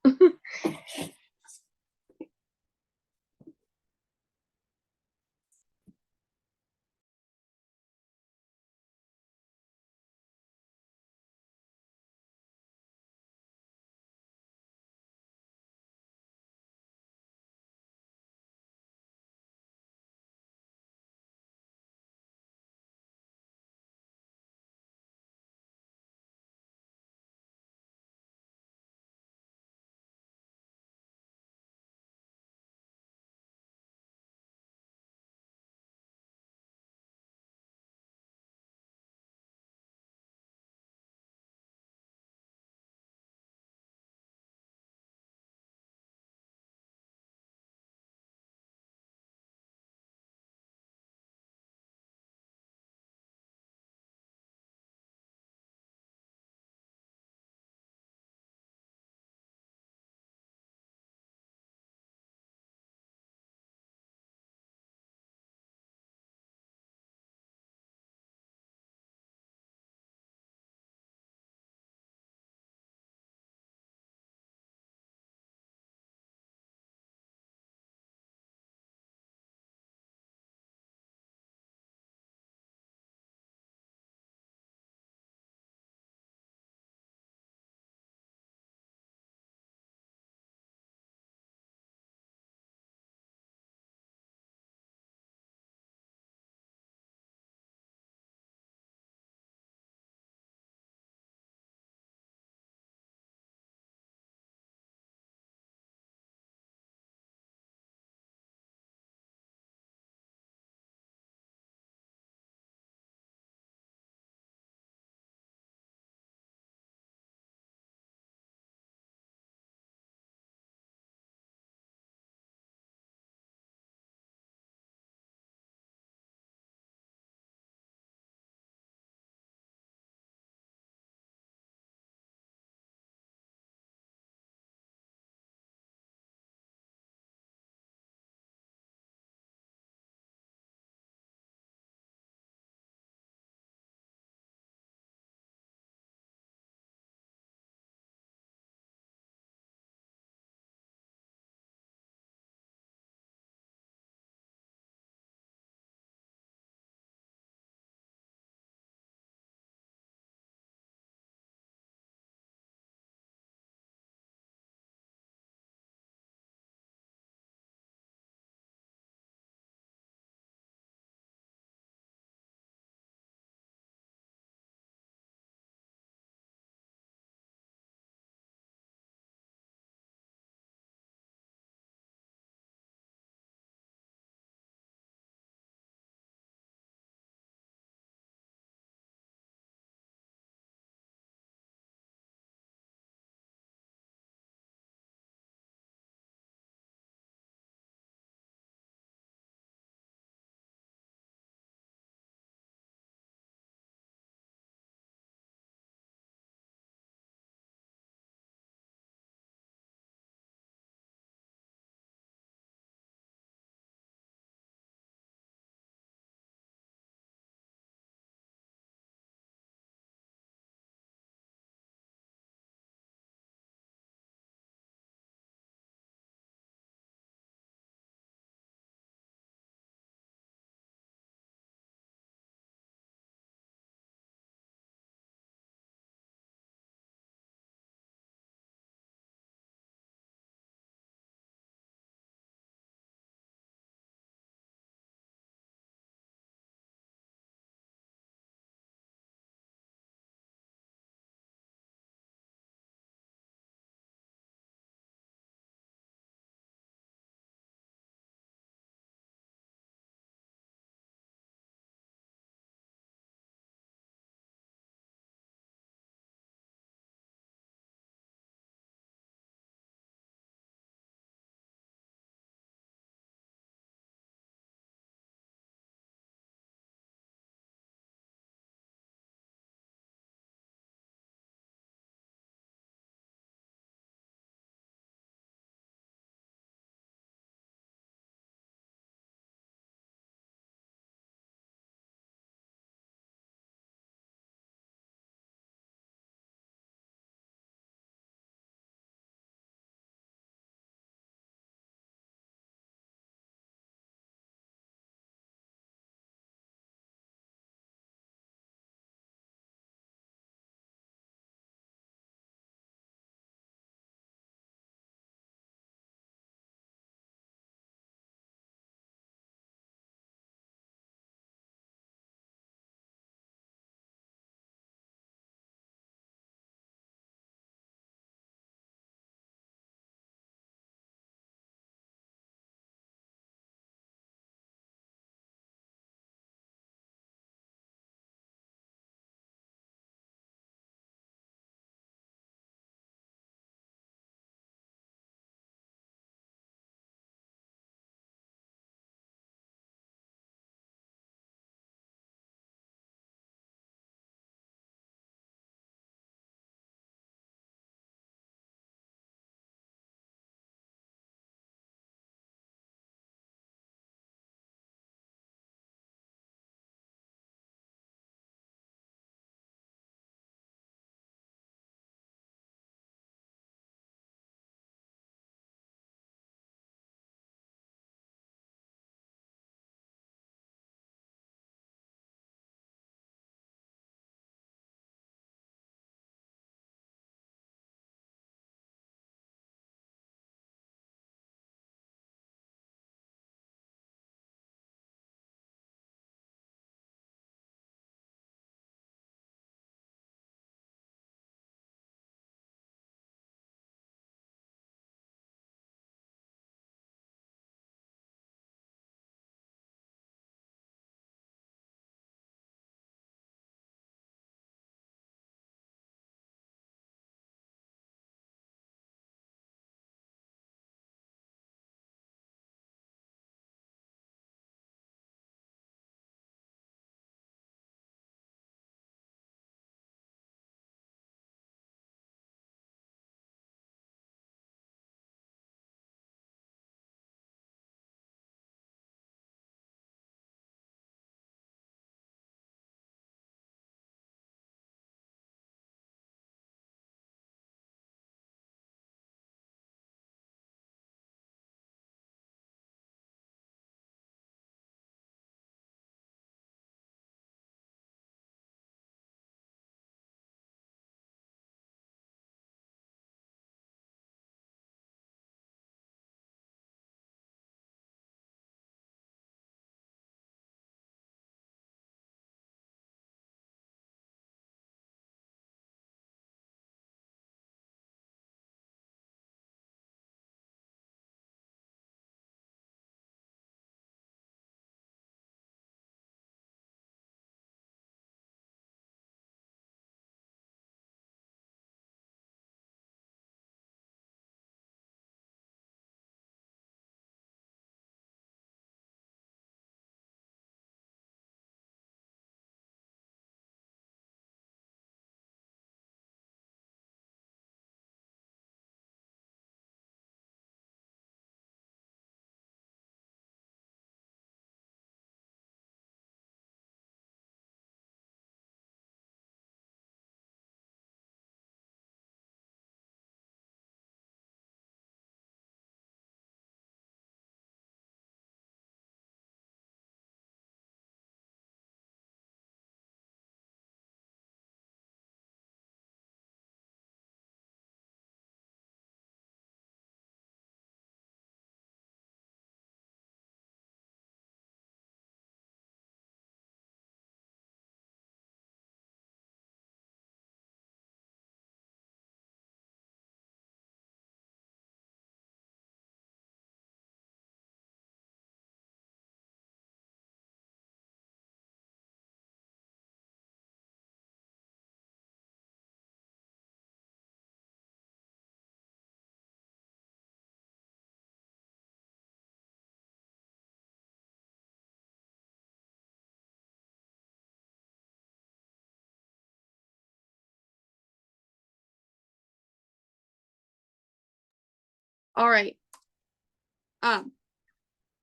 All right.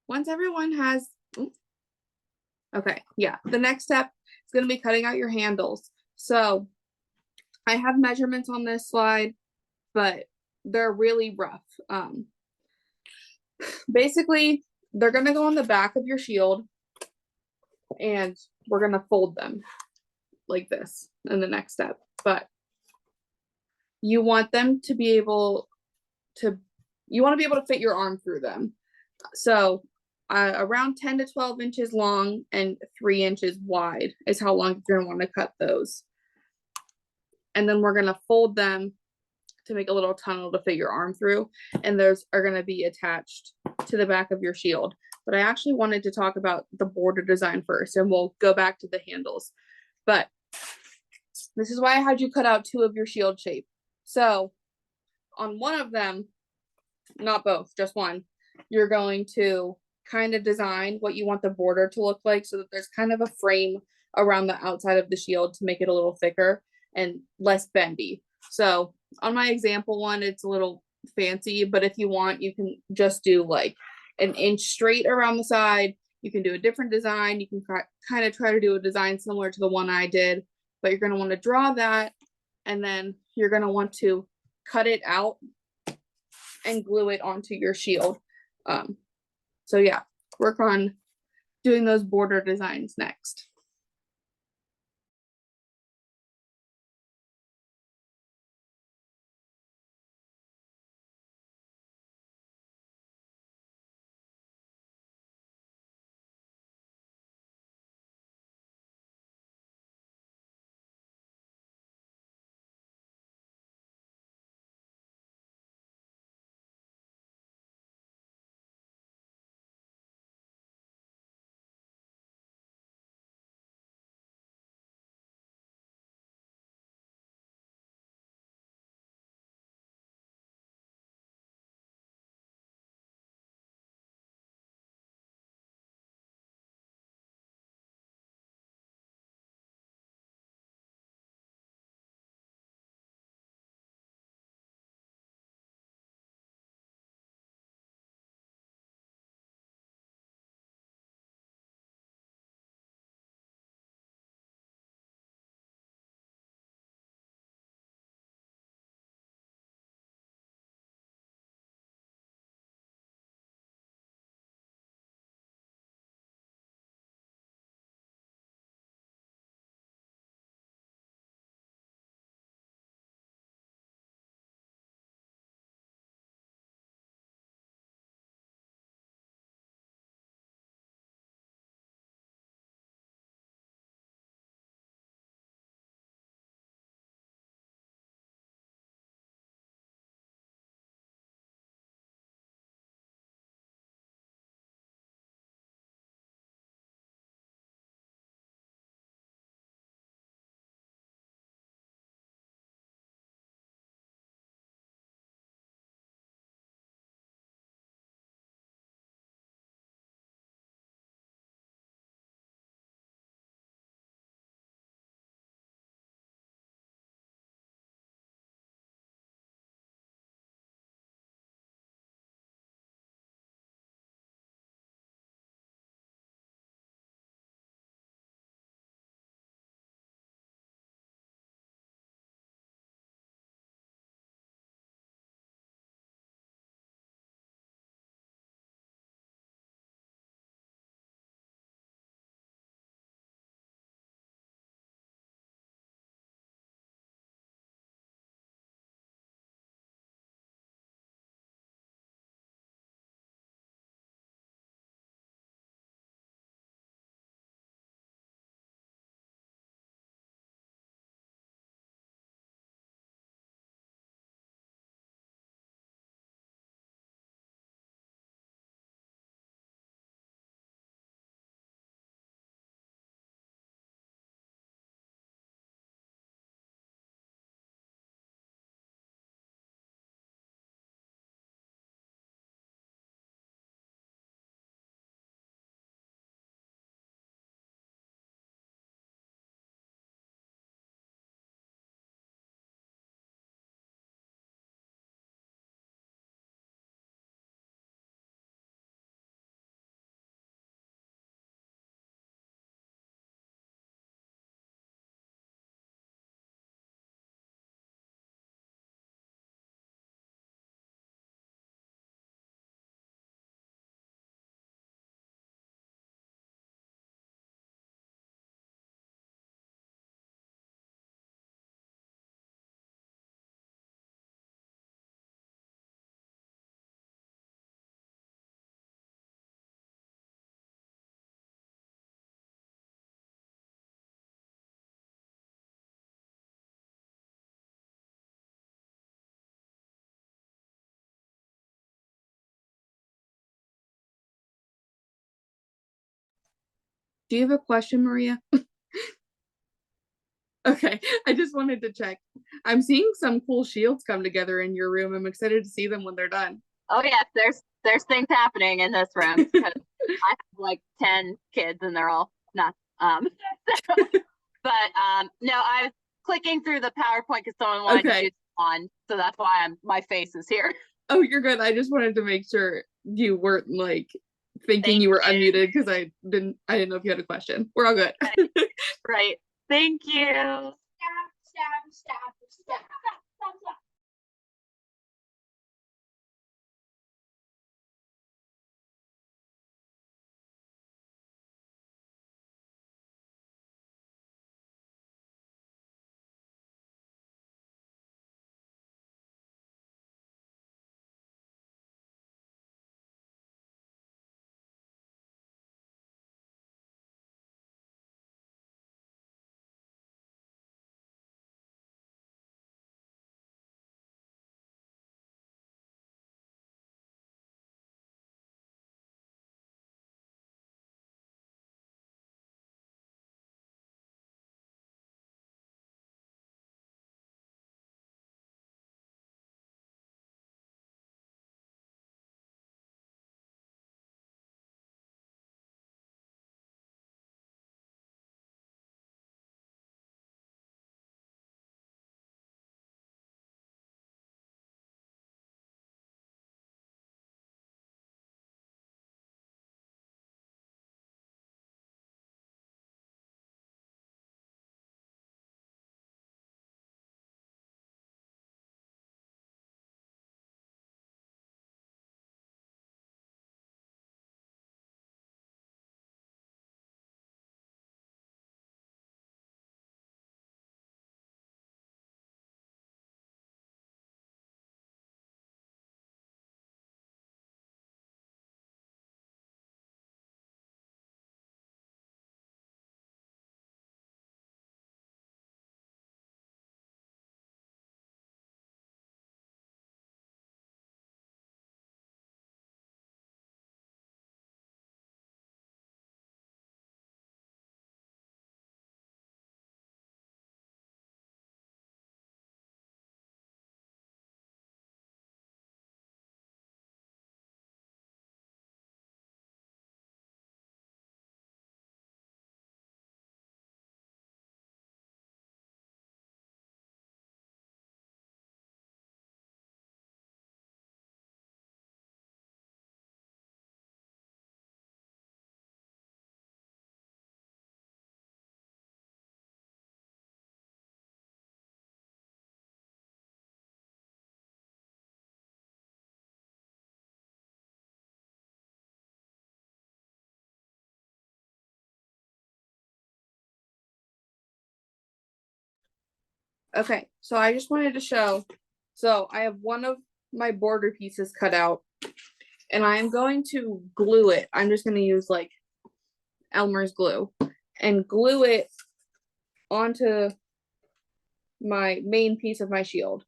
Once everyone has, okay, yeah, the next step is going to be cutting out your handles. So I have measurements on this slide, but they're really rough. Basically, they're going to go on the back of your shield, and we're going to fold them like this in the next step. But you want them to be able to, you want to be able to fit your arm through them. So around 10 to 12 inches long and 3 inches wide is how long you're going to want to cut those. And then we're going to fold them to make a little tunnel to fit your arm through. And those are going to be attached to the back of your shield. But I actually wanted to talk about the border design first, and we'll go back to the handles. But this is why I had you cut out 2 of your shield shape. So on one of them, not both, just one, you're going to kind of design what you want the border to look like so that there's kind of a frame around the outside of the shield to make it a little thicker and less bendy. So on my example one, it's a little fancy, but if you want, you can just do like an inch straight around the side. You can do a different design. You can kind of try to do a design similar to the one I did, but you're going to want to draw that, and then you're going to want to cut it out and glue it onto your shield. So yeah, work on doing those border designs next. Do you have a question, Maria? Okay, I just wanted to check. I'm seeing some cool shields come together in your room. I'm excited to see them when they're done. Oh yes, there's things happening in this room because I have like 10 kids and they're all nuts. No, I was clicking through the PowerPoint because someone wanted to Okay. do on, so that's why my face is here. Oh, you're good. I just wanted to make sure you weren't like thinking Thank you were you. unmuted because I didn't know if you had a question. We're all good. Right. Thank you. Stab, stab, stab, stab. Okay, so I just wanted to show. So I have one of my border pieces cut out, and I'm going to glue it. I'm just going to use like Elmer's glue and glue it onto my main piece of my shield.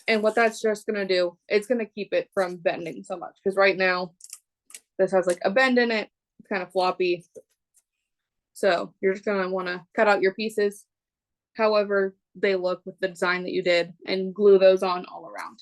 And what that's just going to do, it's going to keep it from bending so much. Because right now, this has like a bend in it. It's kind of floppy. So you're just going to want to cut out your pieces however they look with the design that you did and glue those on all around.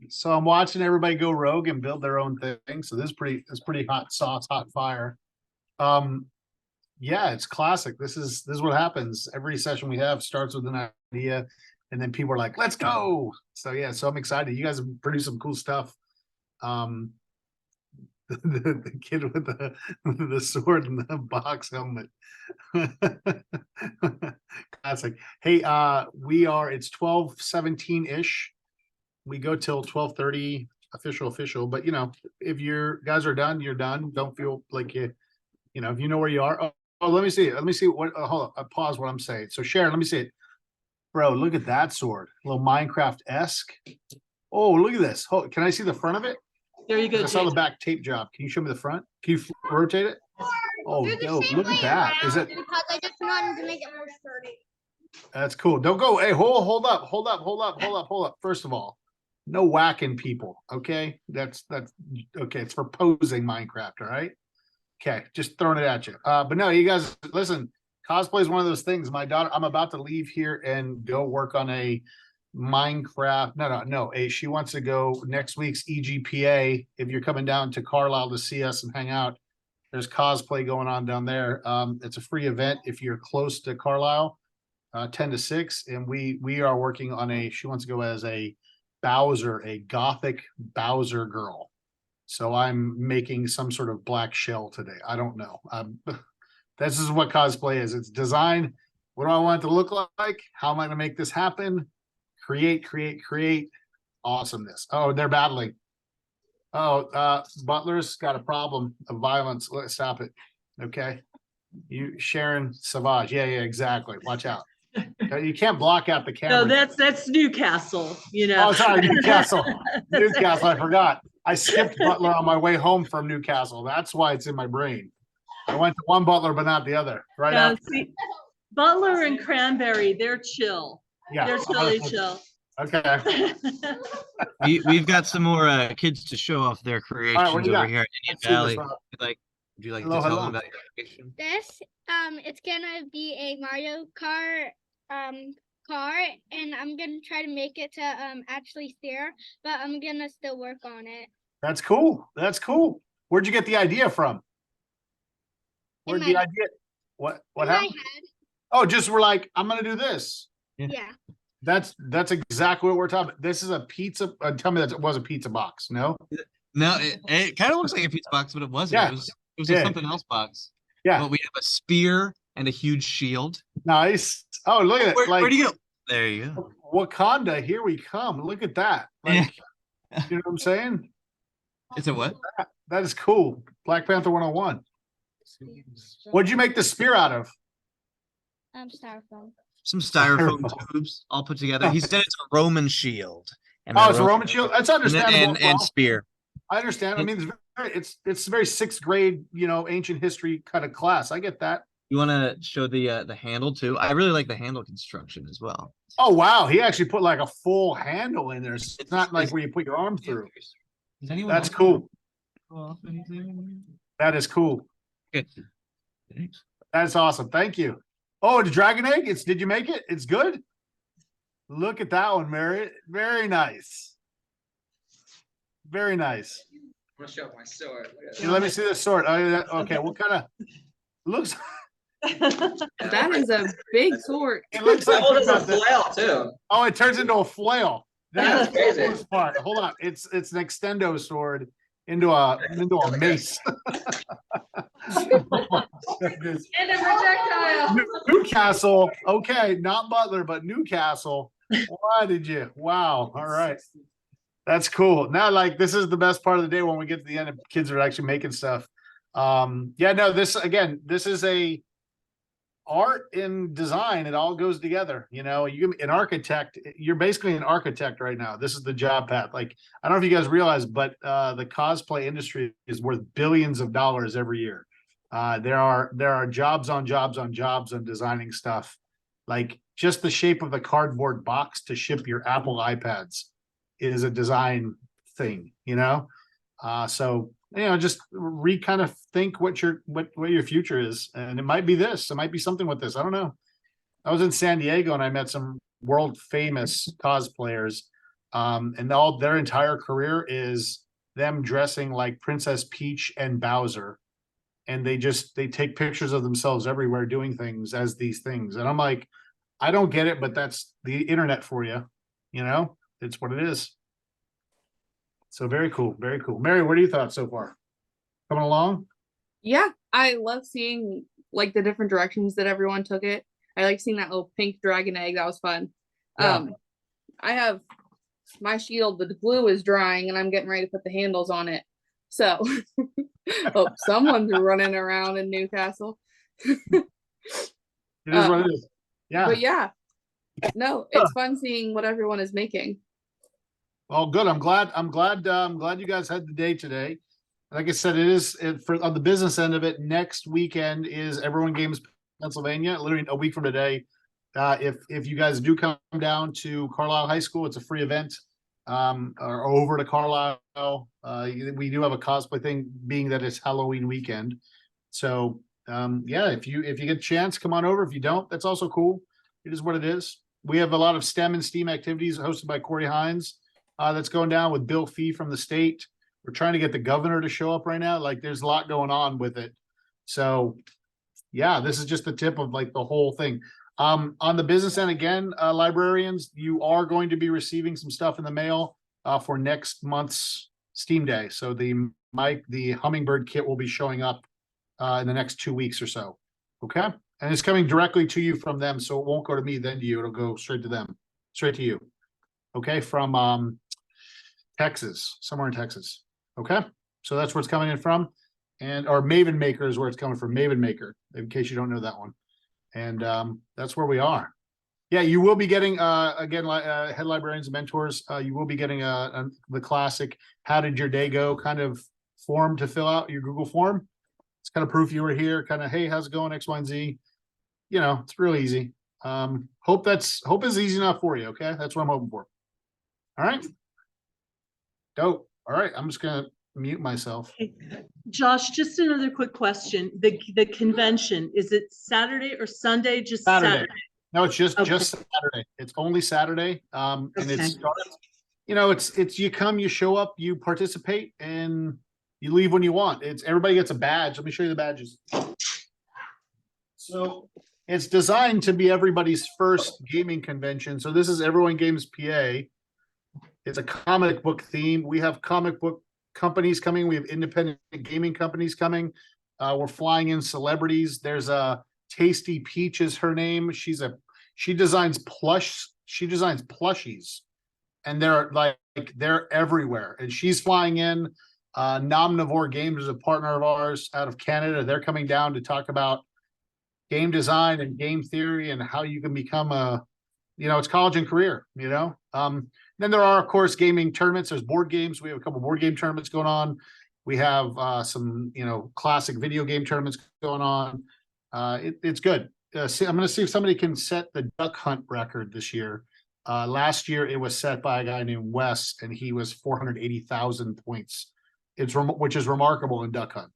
So I'm watching everybody go rogue and build their own thing. So this is pretty hot sauce, hot fire. Yeah, it's classic. This is what happens. Every session we have starts with an idea, and then people are like, let's go. So yeah, so I'm excited. You guys have produced some cool stuff. The kid with the sword and the box helmet. Classic. Hey, it's 12:17-ish. We go till 12:30 official, but you know, if your guys are done, you're done. Don't feel like if you know where you are. Oh, let me see it. Let me see what hold up. Pause what I'm saying. So Sharon, let me see it. Bro, look at that sword. A little Minecraft-esque. Oh, look at this. Hold, can I see the front of it? There you go. I saw the Jason. back tape job. Can you show me the front? Can you rotate it? Oh, They're the dope. same Look way at that. Is it? around because I just wanted to make it more sturdy. That's cool. Don't go. Hey, hold up. First of all, no whacking people. Okay, that's okay. It's for posing Minecraft. All right. Okay, just throwing it at you. But no, you guys listen. Cosplay is one of those things. My daughter, I'm about to leave here and go work on a Minecraft. No. She wants to go next week's EGPA. If you're coming down to Carlisle to see us and hang out, there's cosplay going on down there. It's a free event if you're close to Carlisle, 10 to 6. And we are working on she wants to go as a Bowser, a gothic Bowser girl. So I'm making some sort of black shell today. I don't know. This is what cosplay is. It's design. What do I want it to look like? How am I going to make this happen? Create awesomeness. Oh, they're battling. Oh, Butler's got a problem of violence. Let's stop it. Okay. You, Sharon Savage. Yeah, exactly. Watch out. You can't block out the camera. No, that's Newcastle, you know. Oh, sorry, Newcastle. Newcastle, I forgot. I skipped Butler on my way home from Newcastle. That's why it's in my brain. I went to one Butler, but not the other. Right Yeah, after. see, Butler and Cranberry, they're chill. Yeah. They're really chill. Okay. We've got some more kids to show off their creations what do you over got? here at Let's Indian see this, Valley. Rob. Would you like Hello, to tell hello. them about your creation? This, it's gonna be a Mario Kart car, and I'm gonna try to make it to actually steer, but I'm gonna still work on it. That's cool. That's cool. Where'd you get the idea from? Where'd In the my- idea? What In my happened? head, Oh, just we're like, I'm gonna do this. yeah. That's exactly what we're talking about. This is a pizza. Tell me that it was a pizza box. No. No, it kind of looks like a pizza box, but it wasn't. Yeah. It was Yeah. a something else box. Yeah. But we have a spear and a huge shield. Nice. Oh, look at it. Where do you go? There you go. Wakanda, here we come. Look at that. Like, you know what I'm saying? It's a what? That is cool. Black Panther 101. What'd you make the spear out of? Styrofoam. Some styrofoam Styrofoam. tubes all put together. He said it's a Roman shield. And Oh, it's a Roman shield. That's and, understandable. and Well, spear. I understand. I mean, it's very sixth grade, ancient history kind of class. I get that. You want to show the handle too? I really like the handle construction as well. Oh wow, he actually put like a full handle in there. It's not like where you put your arm through. Does anyone That's else cool. go off anything? That is cool. Okay. Thanks. That's awesome. Thank you. Oh, the dragon egg. Did you make it? It's good. Look at that one, Mary. Very nice. Very nice. I'm gonna show my sword. Look at Here, let me see the sword. Oh, okay, what kind of looks? That is a big sword. It looks like. How old is a about the- flail too? Oh, it turns into a flail. That's That's crazy. the coolest part. Hold on, it's an extendo sword into a mace. Oh my goodness. And a projectile. Newcastle, okay, not Butler, but Newcastle. Why did you? Wow. All right. That's cool. Now, like, this is the best part of the day when we get to the end and kids are actually making stuff. Yeah, no, this is a art and design. It all goes together. An architect, you're basically an architect right now. This is the job path. Like, I don't know if you guys realize, but the cosplay industry is worth billions of dollars every year. There are jobs on jobs on jobs on designing stuff. Like, just the shape of the cardboard box to ship your Apple iPads is a design thing, so just kind of think what your future is, and it might be this, it might be something with this. I don't know. I was in San Diego and I met some world famous cosplayers. And all their entire career is them dressing like Princess Peach and Bowser. And they take pictures of themselves everywhere doing things as these things. And I'm like, I don't get it, but that's the internet for you. You know, it's what it is. So very cool. Very cool. Mary, what are your thoughts so far? Coming along? Yeah, I love seeing like the different directions that everyone took it. I like seeing that little pink dragon egg. That was fun. Yeah. I have my shield, the glue is drying and I'm getting ready to put the handles on it. So oh, someone's running around in Newcastle. It is what it is. Yeah. But yeah, no, it's fun seeing what everyone is making. Well, good. I'm glad you guys had the day today. Like I said, on the business end of it, next weekend is Everyone Games Pennsylvania, literally a week from today. If you guys do come down to Carlisle High School, it's a free event. Or over to Carlisle. We do have a cosplay thing, being that it's Halloween weekend. So yeah, if you get a chance, come on over. If you don't, that's also cool. It is what it is. We have a lot of STEM and STEAM activities hosted by Corey Hines. That's going down with Bill Fee from the state. We're trying to get the governor to show up right now. Like, there's a lot going on with it. So yeah, this is just the tip of like the whole thing. On the business end, again, librarians, you are going to be receiving some stuff in the mail for next month's Steam Day. So the Hummingbird kit will be showing up in the next 2 weeks or so. Okay. And it's coming directly to you from them. So it won't go to me, then to you. It'll go straight to them, straight to you. Okay. From Texas, somewhere in Texas. Okay. So that's where it's coming in from. Or Maven Maker is where it's coming from. Maven Maker, in case you don't know that one. And that's where we are. Yeah, you will be getting again, head librarians and mentors. You will be getting the classic "How did your day go?" kind of form to fill out, your Google form. It's kind of proof you were here. Kind of, hey, how's it going? X, Y, and Z. You know, it's real easy. Hope is easy enough for you. Okay, that's what I'm hoping for. All right, dope. All right, I'm just gonna mute myself. Josh, just another quick question. The convention, is it Saturday or Sunday? Just Saturday. No, it's just Okay. Saturday. It's only Saturday. And Okay. it starts, you know, it's you come, you show up, you participate, and you leave when you want. It's everybody gets a badge. Let me show you the badges. So it's designed to be everybody's first gaming convention. So this is Everyone Games PA. It's a comic book theme. We have comic book companies coming. We have independent gaming companies coming. We're flying in celebrities. There's a Tasty Peach is her name. She designs plushies, and they're everywhere. And she's flying in. Nomnivore Games is a partner of ours out of Canada. They're coming down to talk about game design and game theory and how you can become it's college and career, Then there are, of course, gaming tournaments. There's board games. We have a couple board game tournaments going on. We have some, classic video game tournaments going on. It's good. I'm going to see if somebody can set the duck hunt record this year. Last year, it was set by a guy named Wes, and he was 480,000 points. Which is remarkable in duck hunt.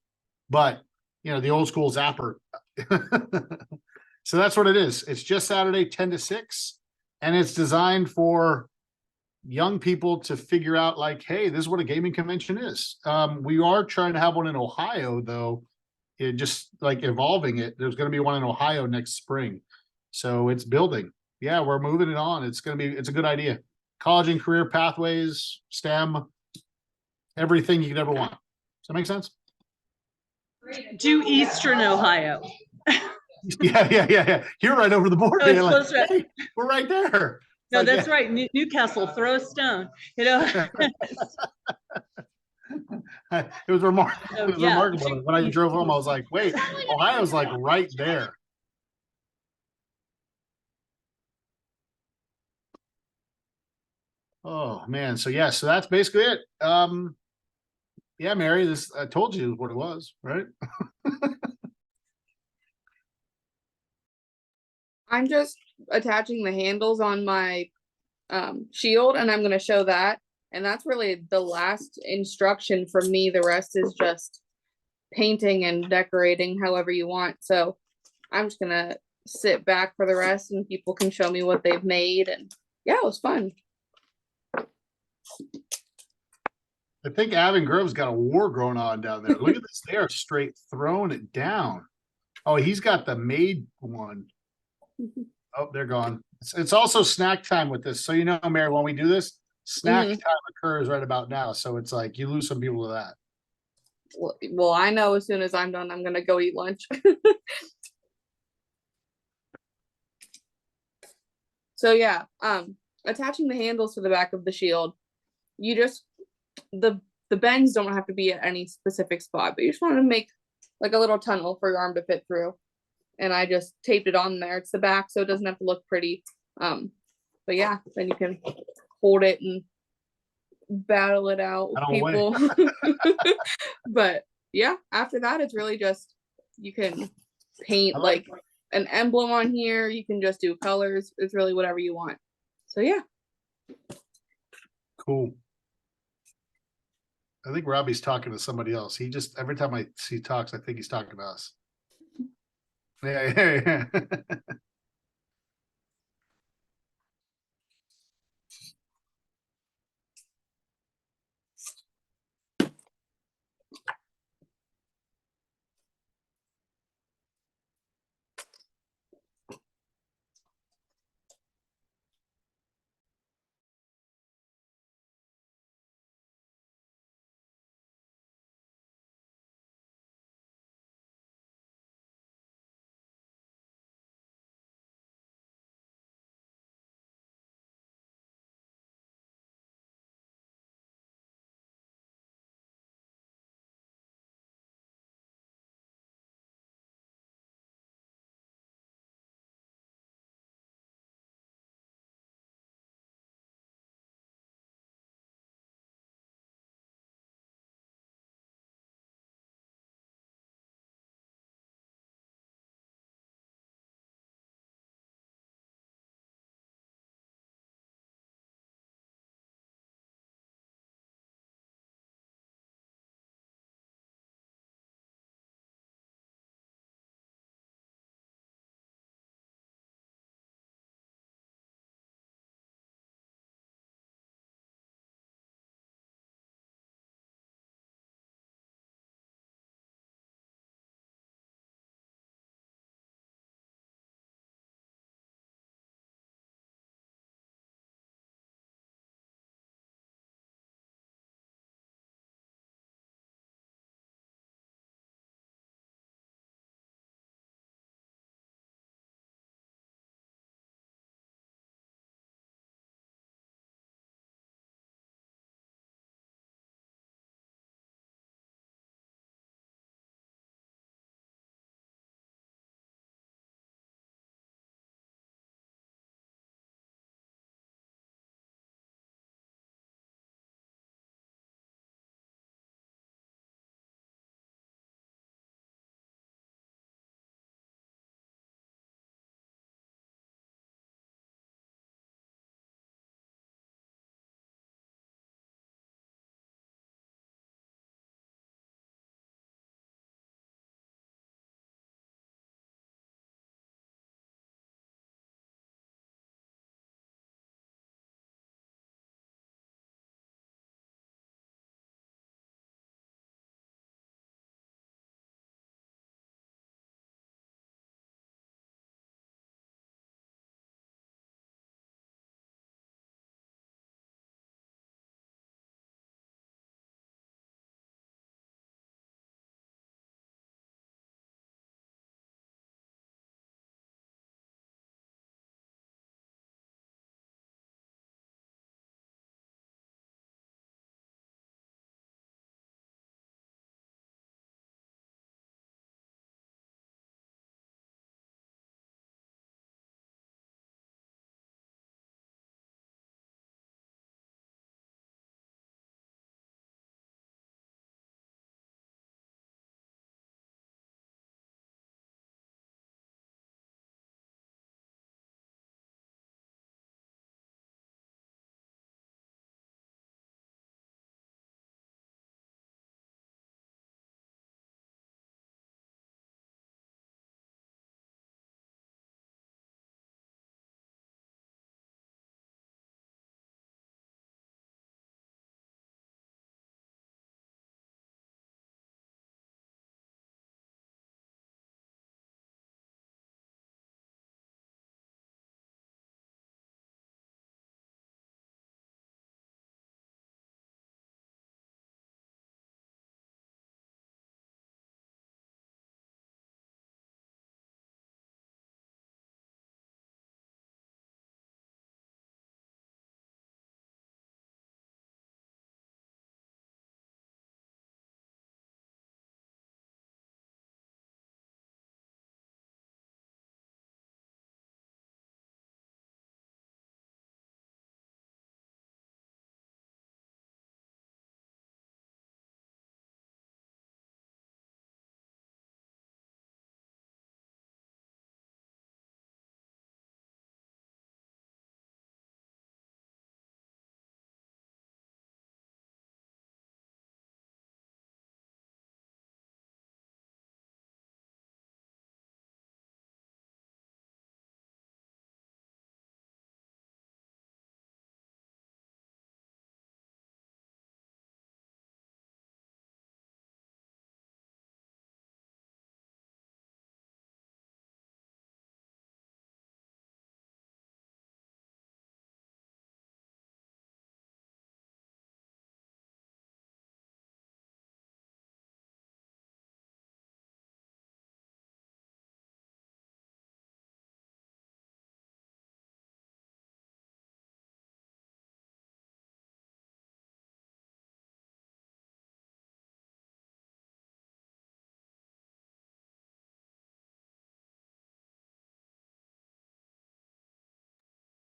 But, the old school zapper. So that's what it is. It's just Saturday, 10 to 6, and it's designed for young people to figure out, like, hey, this is what a gaming convention is. We are trying to have one in Ohio, though. It just like evolving it. There's going to be one in Ohio next spring. So it's building. Yeah, we're moving it on. It's a good idea. College and career pathways, STEM, everything you could ever want. Does that make sense? Do Eastern Ohio. Yeah. You're right over the border. Oh, it's Like, close, right? hey, we're right there. No, Like, that's yeah. right. Newcastle, throw a stone. It was remarkable. It was Yeah. remarkable. When I drove home, I was like, wait, Ohio's like right there. Oh man. So yeah, so that's basically it. Yeah, Mary, I told you what it was, right? I'm just attaching the handles on my shield, and I'm going to show that. And that's really the last instruction from me. The rest is just painting and decorating however you want. So I'm just going to sit back for the rest, and people can show me what they've made. And yeah, it was fun. I think Avon Grove's got a war going on down there. Look at this. They are straight throwing it down. Oh, he's got the made one. Oh, they're gone. It's also snack time with this. So you know, Mary, when we do this, snack Mhm. time occurs right about now. So it's like you lose some people to that. Well, I know as soon as I'm done, I'm gonna go eat lunch. So yeah, attaching the handles to the back of the shield, you just the bends don't have to be at any specific spot, but you just want to make like a little tunnel for your arm to fit through. And I just taped it on there. It's the back, so it doesn't have to look pretty. But yeah, then you can hold it and battle it out with I don't people. But yeah, after that, it's really just you can paint I like like an emblem on here. You can just do colors. It's really whatever you want. So yeah. Cool. I think Robbie's talking to somebody else. He just every time he talks, I think he's talking to us. Yeah, yeah.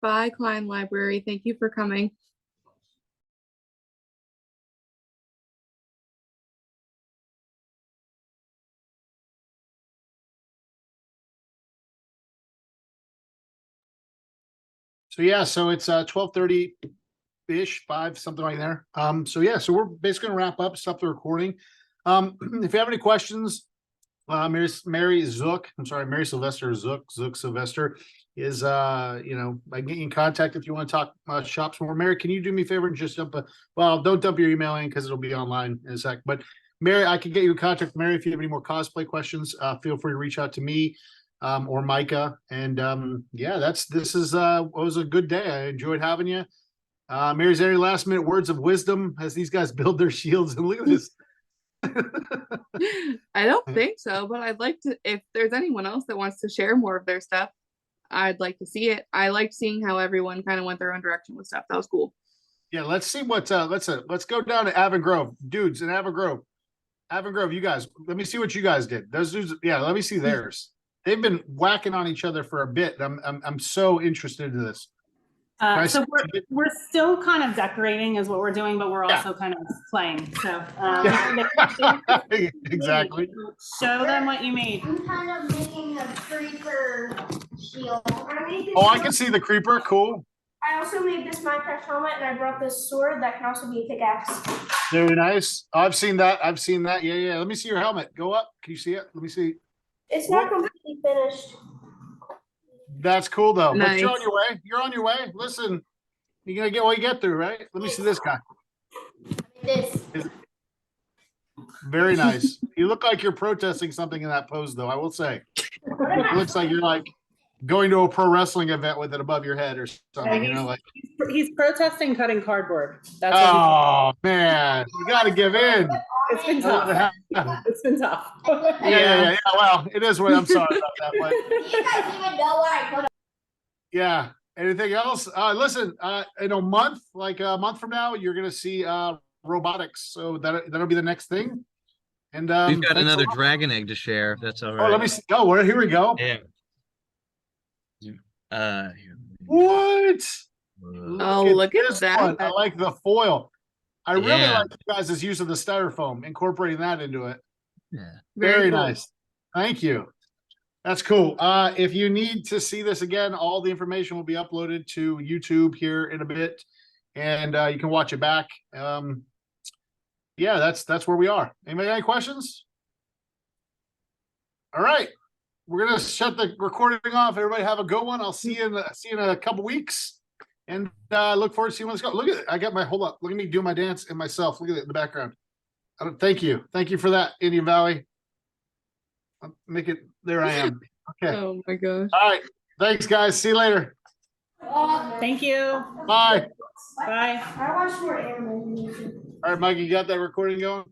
Bye, Klein Library. Thank you for coming. So yeah, so it's 12:30-ish, 5, something right there. So yeah, so we're basically gonna wrap up, stop the recording. If you have any questions, Mary Zook, I'm sorry, Mary Sylvester Zook Sylvester is I can get you in contact if you want to talk shops more. Mary, can you do me a favor and just don't dump your email in because it'll be online in a sec. But Mary, I can get you in contact with Mary if you have any more cosplay questions. Feel free to reach out to me or Micah. And this was a good day. I enjoyed having you. Mary, is there any last minute words of wisdom as these guys build their shields? And look at this. I don't think so, but I'd like to, if there's anyone else that wants to share more of their stuff, I'd like to see it. I liked seeing how everyone kind of went their own direction with stuff. That was cool. Yeah, let's see what let's go down to Avon Grove. Dudes in Avon Grove. Avon Grove, you guys, let me see what you guys did. Those dudes, yeah, let me see theirs. They've been whacking on each other for a bit. I'm so interested in this. So we're still kind of decorating is what we're doing, but we're also kind of playing. So exactly. Show them what you made. I'm kind of making a creeper shield. Oh, I can see the creeper. Cool. I also made this Minecraft helmet, and I brought this sword that can also be a pickaxe. Very nice. I've seen that. Yeah. Let me see your helmet. Go up. Can you see it? Let me see. It's not completely finished. That's cool though. But Nice. you're on your way. You're on your way. Listen, you're gonna get what you get through, right? Let me see this guy. This. Very nice. You look like you're protesting something in that pose, though. I will say, it looks like you're like going to a pro wrestling event with it above your head or something. You know, like. He's protesting cutting cardboard. That's Oh man, you got to give in. it's been tough. It's been tough. Yeah. Well, it is what I'm sorry about that, but You guys even know what I put. yeah. Anything else? Listen, in a month from now, you're gonna see robotics. So that'll be the next thing. And We've got thanks a another lot. dragon egg to share, if that's all Oh, right. let me see. Oh, here we go. Yeah. What? Oh, look at this that. one. I like the foil. I really Yeah. like you guys' use of the styrofoam, incorporating that into it. Yeah. Very cool. nice. Thank you. That's cool. If you need to see this again, all the information will be uploaded to YouTube here in a bit, and you can watch it back. Yeah, that's where we are. Anybody got any questions? All right, we're gonna shut the recording off. Everybody have a good one. I'll see you in a couple weeks, and look forward to seeing what's going. Look at it. I got my hold up. Look at me doing my dance and myself. Look at it in the background. Thank you for that, Indian Valley. I'll make it. There I am. Okay. Oh my gosh. All right. Thanks, guys. See you later. Thank you. Bye. Bye. I watched more anime. All right, Mike, you got that recording going?